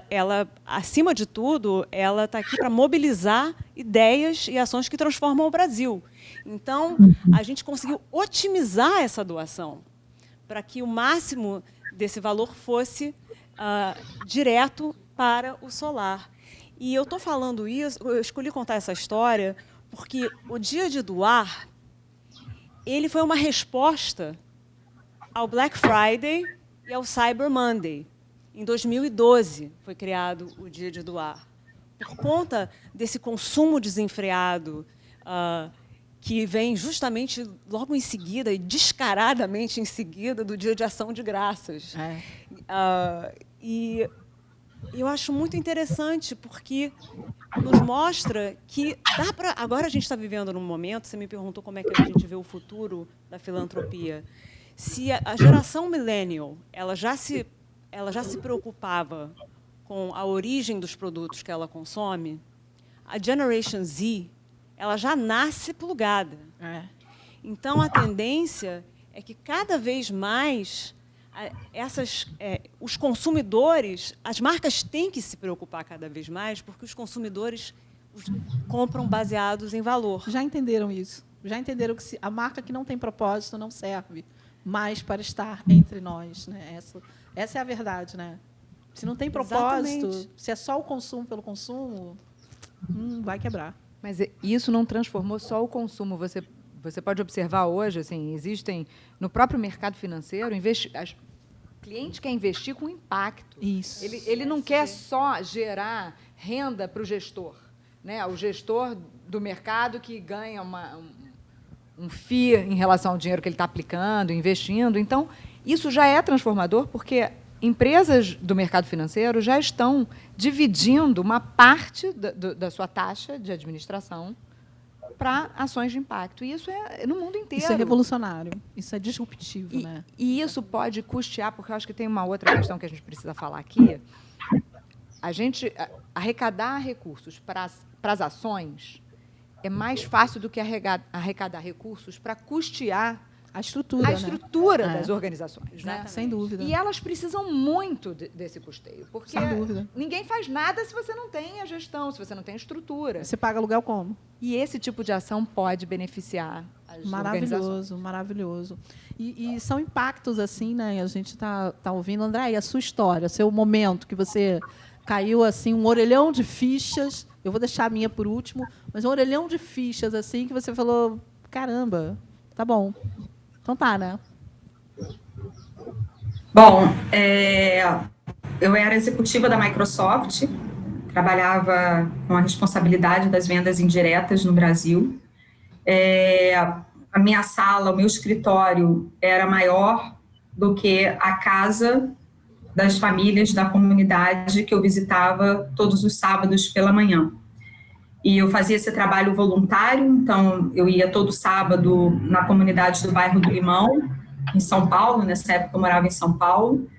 ela acima de tudo, ela está aqui para mobilizar ideias e ações que transformam o Brasil. Então, a gente conseguiu otimizar essa doação para que o máximo desse valor fosse direto para o solar. E eu estou falando isso, eu escolhi contar essa história porque o Dia de Doar, ele foi uma resposta ao Black Friday e ao Cyber Monday. Em 2012 foi criado o Dia de Doar. Por conta desse consumo desenfreado, que vem justamente logo em seguida, e descaradamente em seguida, do Dia de Ação de Graças. E eu acho muito interessante, porque nos mostra que dá para... Agora a gente está vivendo num momento, você me perguntou como é que a gente vê o futuro da filantropia. Se a geração millennial ela já se preocupava com a origem dos produtos que ela consome, a Generation Z ela já nasce plugada. Então, a tendência é que, cada vez mais, os consumidores, as marcas têm que se preocupar cada vez mais, porque os consumidores compram baseados em valor. Já entenderam isso? Já entenderam que a marca que não tem propósito não serve mais para estar entre nós, né? Essa é a verdade, né? Se não tem propósito, exatamente, se é só o consumo pelo consumo, vai quebrar. Mas isso não transformou só o consumo. Você pode observar hoje, assim, existem no próprio mercado financeiro, cliente quer investir com impacto. Isso. Ele não quer só gerar renda para o gestor, né? O gestor do mercado que ganha um FII em relação ao dinheiro que ele está aplicando, investindo. Então, isso já é transformador, porque empresas do mercado financeiro já estão dividindo uma parte da sua taxa de administração para ações de impacto. E isso é no mundo inteiro. Isso é revolucionário, isso é disruptivo. Né? E isso pode custear, porque eu acho que tem uma outra questão que a gente precisa falar aqui. A gente arrecadar recursos para as ações é mais fácil do que arrecadar recursos para custear a estrutura das organizações. Né? Sem dúvida. E elas precisam muito desse custeio, porque ninguém faz nada se você não tem a gestão, se você não tem a estrutura. Você paga aluguel como? E esse tipo de ação pode beneficiar as organizações. Maravilhoso. E são impactos assim, né? A gente tá ouvindo, André, e a sua história, seu momento que você caiu assim, um orelhão de fichas. Eu vou deixar a minha por último, mas um orelhão de fichas assim que você falou, caramba, tá bom. Então tá, né? Bom, eu era executiva da Microsoft, trabalhava com a responsabilidade das vendas indiretas no Brasil. A minha sala, o meu escritório era maior do que a casa das famílias da comunidade que eu visitava todos os sábados pela manhã. E eu fazia esse trabalho voluntário, então eu ia todo sábado na comunidade do bairro do Limão, em São Paulo, nessa época eu morava em São Paulo,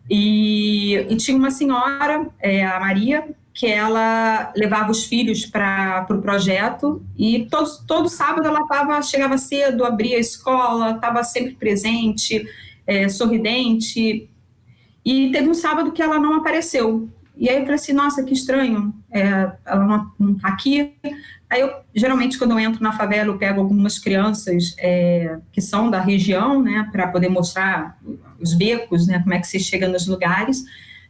e tinha uma senhora, a Maria, que ela levava os filhos para o projeto, e todo sábado ela chegava cedo, abria a escola, estava sempre presente, sorridente, e teve um sábado que ela não apareceu. E aí eu falei assim, nossa, que estranho, ela não está aqui. Aí eu, geralmente, quando eu entro na favela, eu pego algumas crianças que são da região, né, para poder mostrar os becos, né, como é que se chega nos lugares.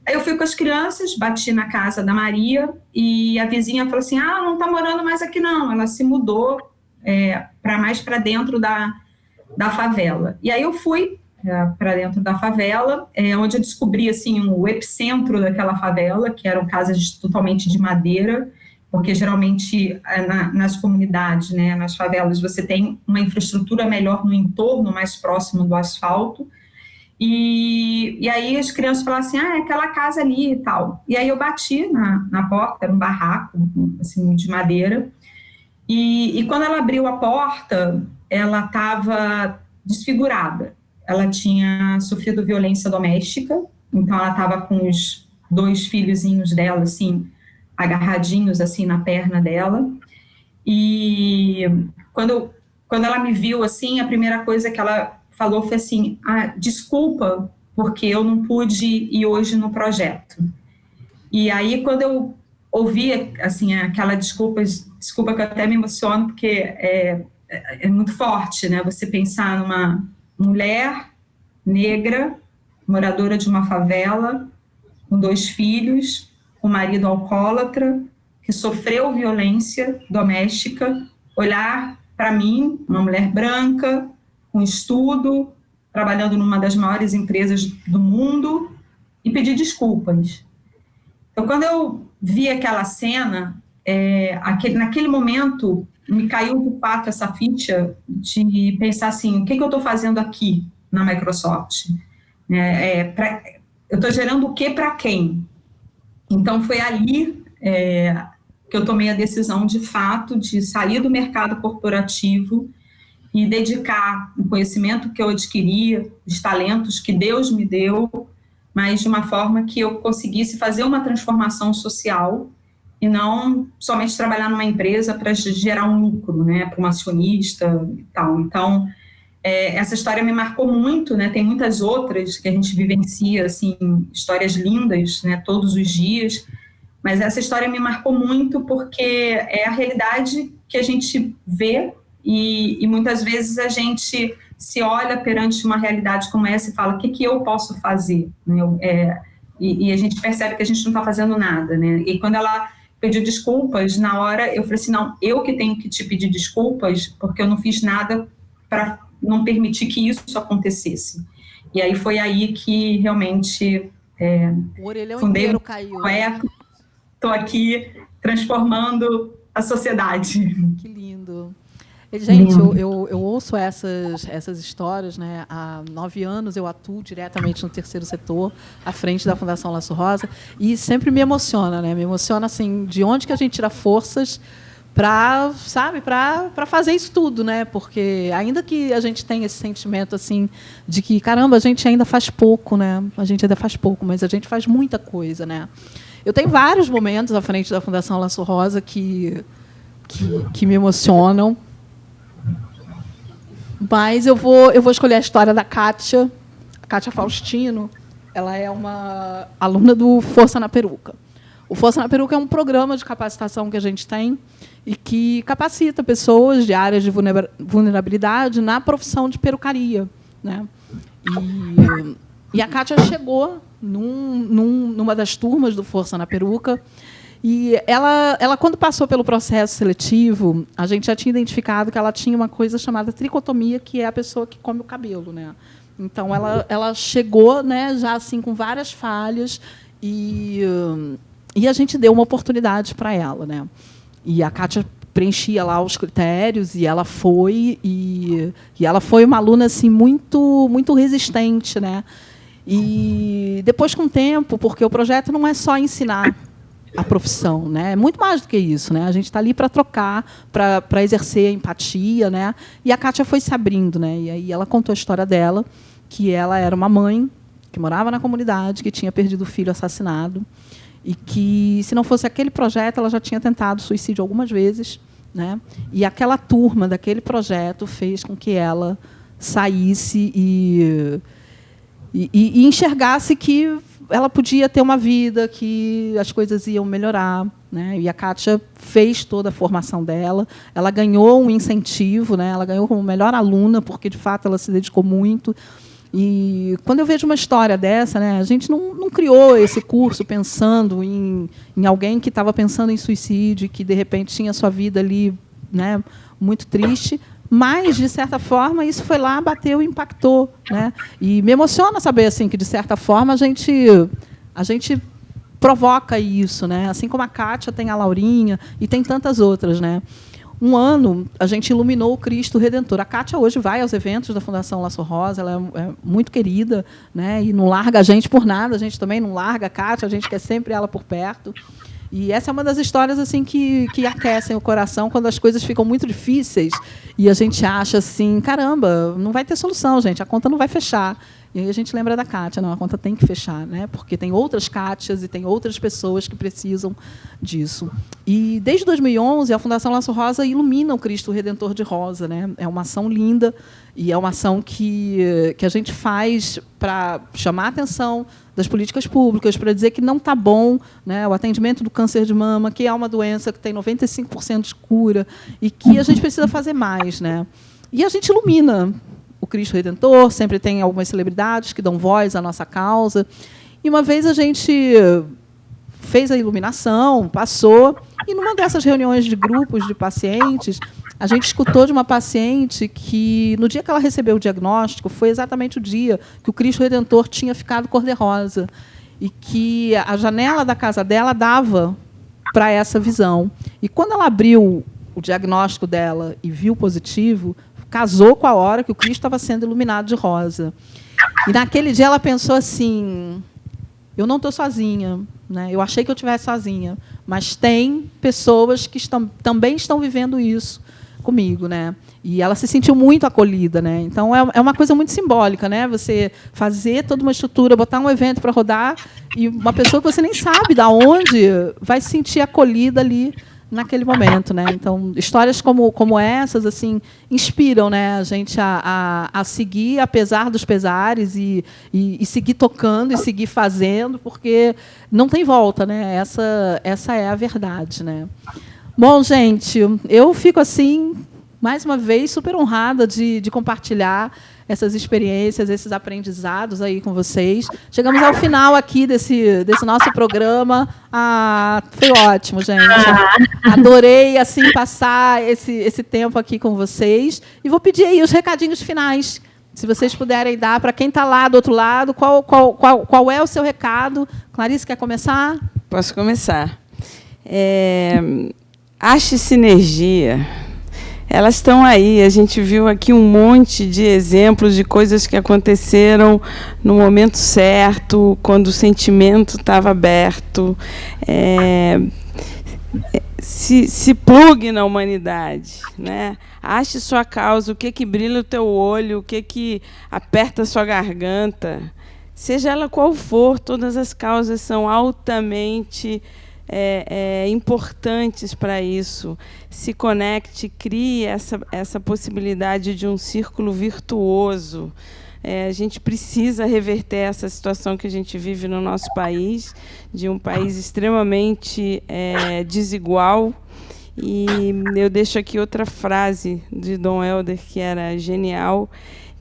Aí eu fui com as crianças, bati na casa da Maria, e a vizinha falou assim, não está morando mais aqui não, ela se mudou mais para dentro da favela. E aí eu fui para dentro da favela, onde eu descobri assim, o epicentro daquela favela, que eram casas totalmente de madeira, porque geralmente nas comunidades, né, nas favelas, você tem uma infraestrutura melhor no entorno, mais próximo do asfalto, e aí as crianças falaram assim, é aquela casa ali e tal. E aí eu bati na porta, era um barraco, assim, de madeira, e quando ela abriu a porta, ela estava desfigurada. Ela tinha sofrido violência doméstica, então ela estava com os 2 filhozinhos dela, assim, agarradinhos, assim, na perna dela. E quando ela me viu, assim, a primeira coisa que ela falou foi assim, desculpa, porque eu não pude ir hoje no projeto. E aí, quando eu ouvi, assim, aquela desculpa que eu até me emociono, porque é muito forte, né, você pensar numa mulher negra, moradora de uma favela, com 2 filhos, com um marido alcoólatra, que sofreu violência doméstica, olhar para mim, uma mulher branca, com estudo, trabalhando numa das maiores empresas do mundo, e pedir desculpas. Então, quando eu vi aquela cena, naquele momento, me caiu de fato essa ficha de pensar assim, o que eu estou fazendo aqui na Microsoft? Eu estou gerando o que para quem? Então, foi ali que eu tomei a decisão, de fato, de sair do mercado corporativo e dedicar o conhecimento que eu adquiri, os talentos que Deus me deu, mas de uma forma que eu conseguisse fazer uma transformação social e não somente trabalhar numa empresa para gerar um lucro, né, para um acionista e tal. Então, essa história me marcou muito, né, tem muitas outras que a gente vivencia, assim, histórias lindas, né, todos os dias, mas essa história me marcou muito porque é a realidade que a gente vê e muitas vezes a gente se olha perante uma realidade como essa e fala, o que eu posso fazer? E a gente percebe que a gente não está fazendo nada, né? E quando ela pediu desculpas, na hora eu falei assim, não, eu que tenho que te pedir desculpas porque eu não fiz nada para não permitir que isso acontecesse. E aí foi aí que realmente o orelhão fundei inteiro caiu. Estou aqui transformando a sociedade. Que lindo. Gente, eu ouço essas histórias, né? Há 9 anos eu atuo diretamente no terceiro setor, à frente da Fundação Laço Rosa, e sempre me emociona, né? Me emociona, assim, de onde que a gente tira forças para, sabe, para fazer isso tudo, né? Porque ainda que a gente tenha esse sentimento, assim, de que, caramba, a gente ainda faz pouco, né? A gente ainda faz pouco, mas a gente faz muita coisa, né? Eu tenho vários momentos à frente da Fundação Laço Rosa que me emocionam. Mas eu vou escolher a história da Kátia. A Kátia Faustino, ela é uma aluna do Força na Peruca. O Força na Peruca é um programa de capacitação que a gente tem e que capacita pessoas de áreas de vulnerabilidade na profissão de perucaria, né? E a Kátia chegou numa das turmas do Força na Peruca. E ela, quando passou pelo processo seletivo, a gente já tinha identificado que ela tinha uma coisa chamada tricotomia, que é a pessoa que come o cabelo, né? Então, ela chegou, né, já assim, com várias falhas, e a gente deu uma oportunidade para ela, né? E a Kátia preenchia lá os critérios, e ela foi, e ela foi uma aluna assim, muito, muito resistente, né? E depois, com o tempo, porque o projeto não é só ensinar a profissão, né? É muito mais do que isso, né? A gente está ali para trocar, para exercer a empatia, né? E a Kátia foi se abrindo, né? E aí ela contou a história dela, que ela era uma mãe que morava na comunidade, que tinha perdido o filho assassinado e que, se não fosse aquele projeto, ela já tinha tentado suicídio algumas vezes, né? E aquela turma daquele projeto fez com que ela saísse e enxergasse que ela podia ter uma vida, que as coisas iam melhorar, né? E a Kátia fez toda a formação dela, ela ganhou um incentivo, né? Ela ganhou como melhor aluna, porque, de fato, ela se dedicou muito. E, quando eu vejo uma história dessa, né, a gente não criou esse curso pensando em alguém que estava pensando em suicídio, que, de repente, tinha sua vida ali, né, muito triste, mas, de certa forma, isso foi lá, bateu e impactou, né? E me emociona saber assim, que, de certa forma, a gente provoca isso, né? Assim como a Kátia tem a Laurinha e tem tantas outras, né? Um ano, a gente iluminou o Cristo Redentor. A Kátia hoje vai aos eventos da Fundação Laço Rosa, ela é muito querida, né? E não larga a gente por nada, a gente também não larga a Kátia, a gente quer sempre ela por perto. E essa é uma das histórias assim que aquecem o coração quando as coisas ficam muito difíceis e a gente acha assim, caramba, não vai ter solução, gente, a conta não vai fechar. E aí a gente lembra da Kátia, não, a conta tem que fechar, né? Porque tem outras Kátias e tem outras pessoas que precisam disso. E, desde 2011, a Fundação Laço Rosa ilumina o Cristo Redentor de Rosa, né? É uma ação linda e é uma ação que a gente faz para chamar a atenção das políticas públicas, para dizer que não está bom, né, o atendimento do câncer de mama, que é uma doença que tem 95% de cura e que a gente precisa fazer mais, né? E a gente ilumina o Cristo Redentor, sempre tem algumas celebridades que dão voz à nossa causa. E uma vez a gente fez a iluminação, passou, e, numa dessas reuniões de grupos de pacientes, a gente escutou de uma paciente que, no dia que ela recebeu o diagnóstico, foi exatamente o dia que o Cristo Redentor tinha ficado cor-de-rosa e que a janela da casa dela dava para essa visão. E, quando ela abriu o diagnóstico dela e viu positivo, casou com a hora que o Cristo estava sendo iluminado de rosa. E naquele dia ela pensou assim, eu não estou sozinha, né? Eu achei que eu estivesse sozinha, mas tem pessoas que também estão vivendo isso comigo, né? E ela se sentiu muito acolhida, né? Então é uma coisa muito simbólica, né? Você fazer toda uma estrutura, botar um evento para rodar e uma pessoa que você nem sabe de onde vai se sentir acolhida ali naquele momento, né? Então histórias como essas assim inspiram, né, a gente a seguir apesar dos pesares e seguir tocando e seguir fazendo, porque não tem volta, né? Essa é a verdade, né? Bom, gente, eu fico assim mais uma vez super honrada de compartilhar essas experiências, esses aprendizados aí com vocês. Chegamos ao final aqui desse nosso programa. Foi ótimo, gente. Adorei assim passar esse tempo aqui com vocês. E vou pedir aí os recadinhos finais, se vocês puderem dar para quem está lá do outro lado. Qual é o seu recado? Clarice, quer começar? Posso começar. Ache sinergia. Elas estão aí, a gente viu aqui um monte de exemplos de coisas que aconteceram no momento certo, quando o sentimento estava aberto. Se plugue na humanidade, né? Ache sua causa, o que brilha o teu olho, o que aperta a sua garganta. Seja ela qual for, todas as causas são altamente importantes para isso. Se conecte, crie essa possibilidade de um círculo virtuoso. A gente precisa reverter essa situação que a gente vive no nosso país, de um país extremamente desigual. E eu deixo aqui outra frase de Dom Helder, que era genial,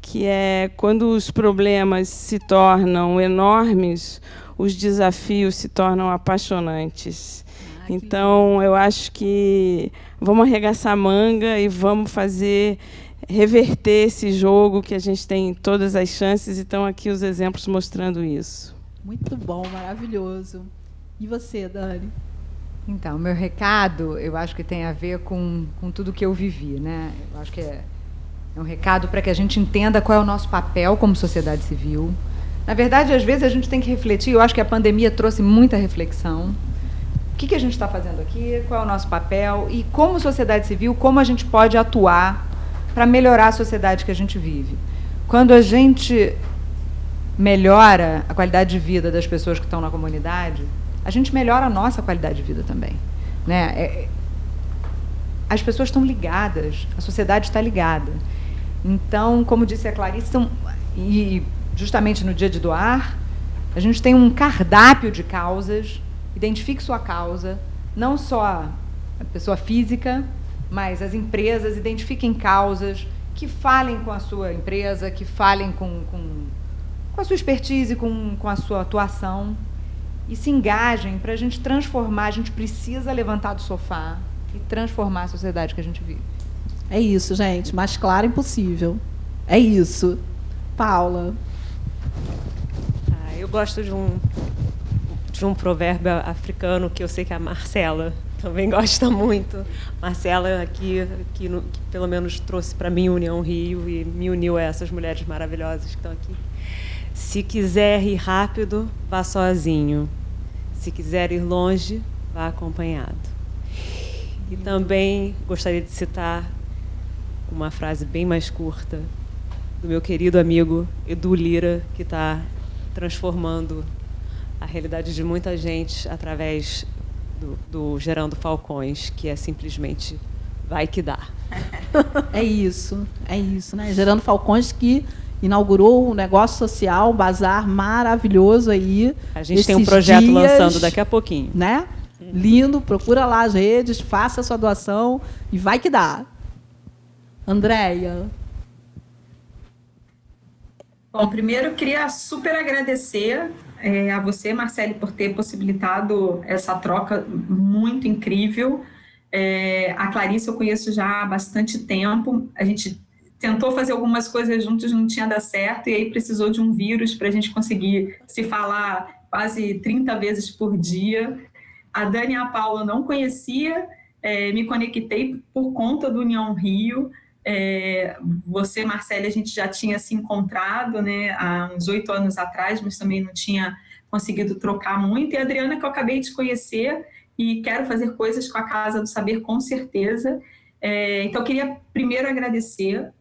que é: quando os problemas se tornam enormes, os desafios se tornam apaixonantes. Então, eu acho que vamos arregaçar a manga e vamos reverter esse jogo, que a gente tem todas as chances, e estão aqui os exemplos mostrando isso. Muito bom, maravilhoso. E você, Dani? Então, meu recado, eu acho que tem a ver com tudo que eu vivi, né? Eu acho que é um recado para que a gente entenda qual é o nosso papel como sociedade civil. Na verdade, às vezes a gente tem que refletir. Eu acho que a pandemia trouxe muita reflexão. O que a gente está fazendo aqui? Qual é o nosso papel? E como sociedade civil, como a gente pode atuar para melhorar a sociedade que a gente vive? Quando a gente melhora a qualidade de vida das pessoas que estão na comunidade, a gente melhora a nossa qualidade de vida também, né? As pessoas estão ligadas, a sociedade está ligada. Então, como disse a Clarice, justamente no Dia de Doar, a gente tem um cardápio de causas. Identifique sua causa, não só a pessoa física, mas as empresas. Identifiquem causas que falem com a sua empresa, que falem com a sua expertise, com a sua atuação, e se engajem para a gente transformar. A gente precisa levantar do sofá e transformar a sociedade que a gente vive. É isso, gente. Mais claro impossível. É isso. Paula. Eu gosto de um provérbio africano que eu sei que a Marcela também gosta muito. Marcela que pelo menos trouxe para mim União Rio e me uniu a essas mulheres maravilhosas que estão aqui. Se quiser ir rápido, vá sozinho. Se quiser ir longe, vá acompanhado. E também gostaria de citar uma frase bem mais curta do meu querido amigo Edu Lira, que está transformando a realidade de muita gente através do Gerando Falcões, que é simplesmente vai que dá. É isso, né? Gerando Falcões, que inaugurou um negócio social, um bazar maravilhoso aí. A gente tem um projeto lançando daqui a pouquinho. Né? Lindo, procura lá as redes, faça a sua doação e vai que dá. Andréia. Bom, primeiro eu queria super agradecer a você, Marcele, por ter possibilitado essa troca muito incrível. A Clarice eu conheço já há bastante tempo. A gente tentou fazer algumas coisas juntos, não tinha dado certo, e aí precisou de um vírus para a gente conseguir se falar quase 30 vezes por dia. A Dani e a Paula eu não conhecia, me conectei por conta do União Rio. Você, Marcele, a gente já tinha se encontrado, né, há uns 8 anos atrás, mas também não tinha conseguido trocar muito. E a Adriana, que eu acabei de conhecer, e quero fazer coisas com a Casa do Saber, com certeza. Então, eu queria primeiro agradecer.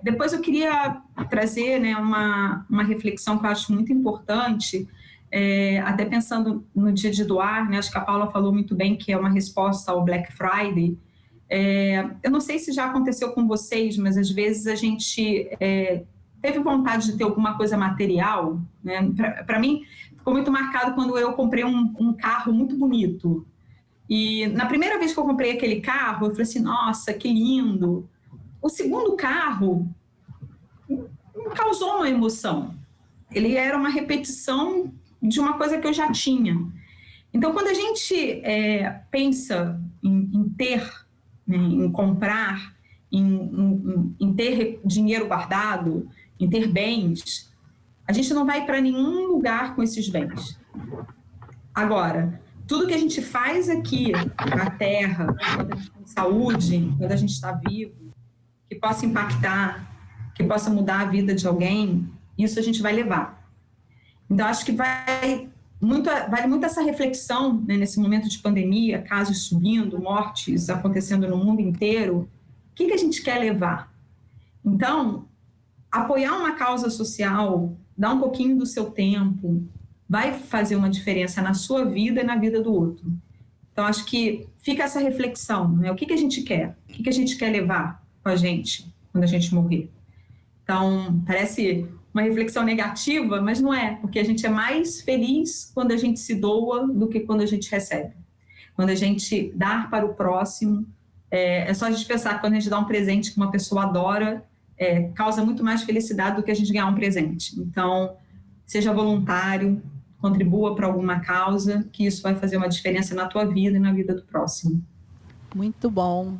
Depois eu queria trazer, né, uma reflexão que eu acho muito importante, até pensando no Dia de Doar, né, acho que a Paula falou muito bem que é uma resposta ao Black Friday. Eu não sei se já aconteceu com vocês, mas às vezes a gente teve vontade de ter alguma coisa material, né? Para mim, ficou muito marcado quando eu comprei um carro muito bonito. E na primeira vez que eu comprei aquele carro, eu falei assim, nossa, que lindo. O segundo carro causou uma emoção. Ele era uma repetição de uma coisa que eu já tinha. Então, quando a gente pensa em ter, né, em comprar, em ter dinheiro guardado, em ter bens, a gente não vai para nenhum lugar com esses bens. Agora, tudo que a gente faz aqui na Terra, quando a gente tem saúde, quando a gente está vivo, que possa impactar, que possa mudar a vida de alguém, isso a gente vai levar. Então, acho que vale muito essa reflexão, né, nesse momento de pandemia, casos subindo, mortes acontecendo no mundo inteiro, o que a gente quer levar? Então, apoiar uma causa social, dar um pouquinho do seu tempo, vai fazer uma diferença na sua vida e na vida do outro. Então, acho que fica essa reflexão, né? O que a gente quer? O que a gente quer levar com a gente quando a gente morrer? Então, parece uma reflexão negativa, mas não é, porque a gente é mais feliz quando a gente se doa do que quando a gente recebe. Quando a gente dá para o próximo, é só a gente pensar que quando a gente dá um presente que uma pessoa adora, causa muito mais felicidade do que a gente ganhar um presente. Então, seja voluntário, contribua para alguma causa, que isso vai fazer uma diferença na tua vida e na vida do próximo. Muito bom.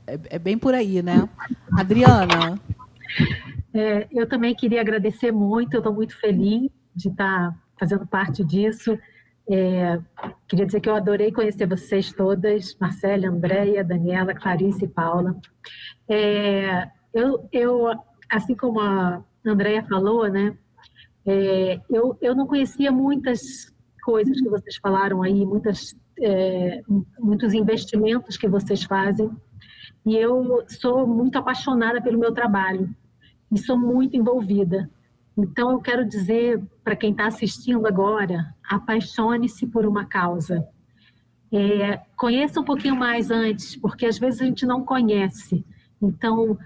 É bem por aí, né? Adriana? Eu também queria agradecer muito, eu estou muito feliz de estar fazendo parte disso. Queria dizer que eu adorei conhecer vocês todas, Marcele, Andréia, Daniela, Clarice e Paula. Eu, assim como a Andréia falou, né, eu não conhecia muitas coisas que vocês falaram aí, muitos investimentos que vocês fazem, e eu sou muito apaixonada pelo meu trabalho e sou muito envolvida. Então, eu quero dizer para quem está assistindo agora, apaixone-se por uma causa. Conheça um pouquinho mais antes, porque às vezes a gente não conhece. Então,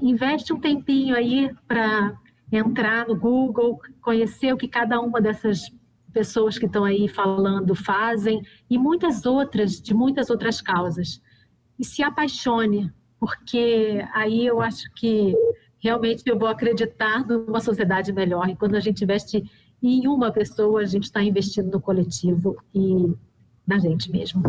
investe um tempinho aí para entrar no Google, conhecer o que cada uma dessas pessoas que estão aí falando fazem e muitas outras causas. E se apaixone, porque aí eu acho que realmente eu vou acreditar numa sociedade melhor. E quando a gente investe em uma pessoa, a gente está investindo no coletivo e na gente mesmo.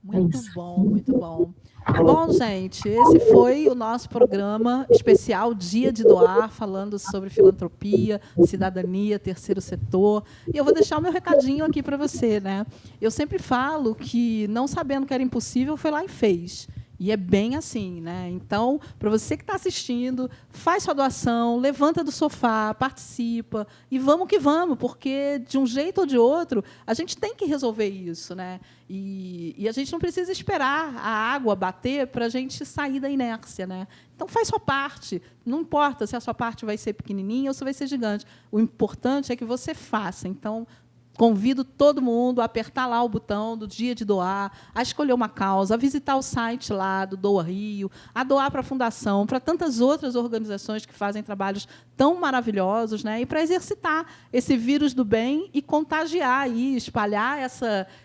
Muito bom, muito bom. Bom, gente, esse foi o nosso programa especial Dia de Doar, falando sobre filantropia, cidadania, terceiro setor. E eu vou deixar o meu recadinho aqui para você, né? Eu sempre falo que, não sabendo que era impossível, foi lá e fez. E é bem assim, né? Então, para você que está assistindo, faz sua doação, levanta do sofá, participa e vamos que vamos, porque de um jeito ou de outro a gente tem que resolver isso, né? E a gente não precisa esperar a água bater para a gente sair da inércia, né? Então faz sua parte. Não importa se a sua parte vai ser pequenininha ou se vai ser gigante. O importante é que você faça. Então convido todo mundo a apertar lá o botão do Dia de Doar, a escolher uma causa, a visitar o site lá do Doa Rio, a doar para a Fundação, para tantas outras organizações que fazem trabalhos tão maravilhosos, né? E para exercitar esse vírus do bem e contagiar, e espalhar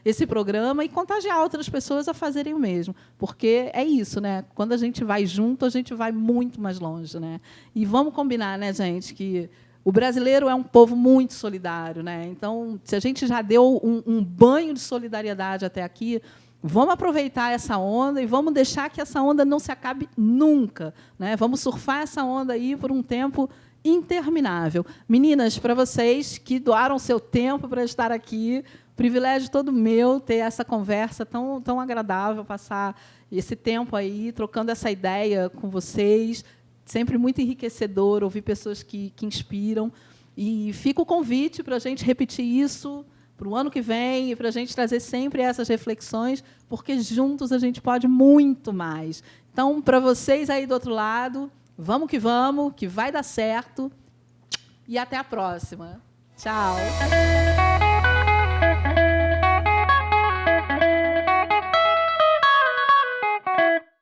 esse programa e contagiar outras pessoas a fazerem o mesmo. Porque é isso, né? Quando a gente vai junto, a gente vai muito mais longe, né? E vamos combinar, né, gente, que o brasileiro é um povo muito solidário, né? Então, se a gente já deu um banho de solidariedade até aqui, vamos aproveitar essa onda e vamos deixar que essa onda não se acabe nunca, né? Vamos surfar essa onda aí por um tempo interminável. Meninas, para vocês que doaram seu tempo para estar aqui, privilégio todo meu ter essa conversa tão agradável, passar esse tempo aí, trocando essa ideia com vocês. Sempre muito enriquecedor ouvir pessoas que inspiram. E fica o convite para a gente repetir isso para o ano que vem e para a gente trazer sempre essas reflexões, porque juntos a gente pode muito mais. Então, para vocês aí do outro lado, vamos, que vai dar certo. E até a próxima. Tchau.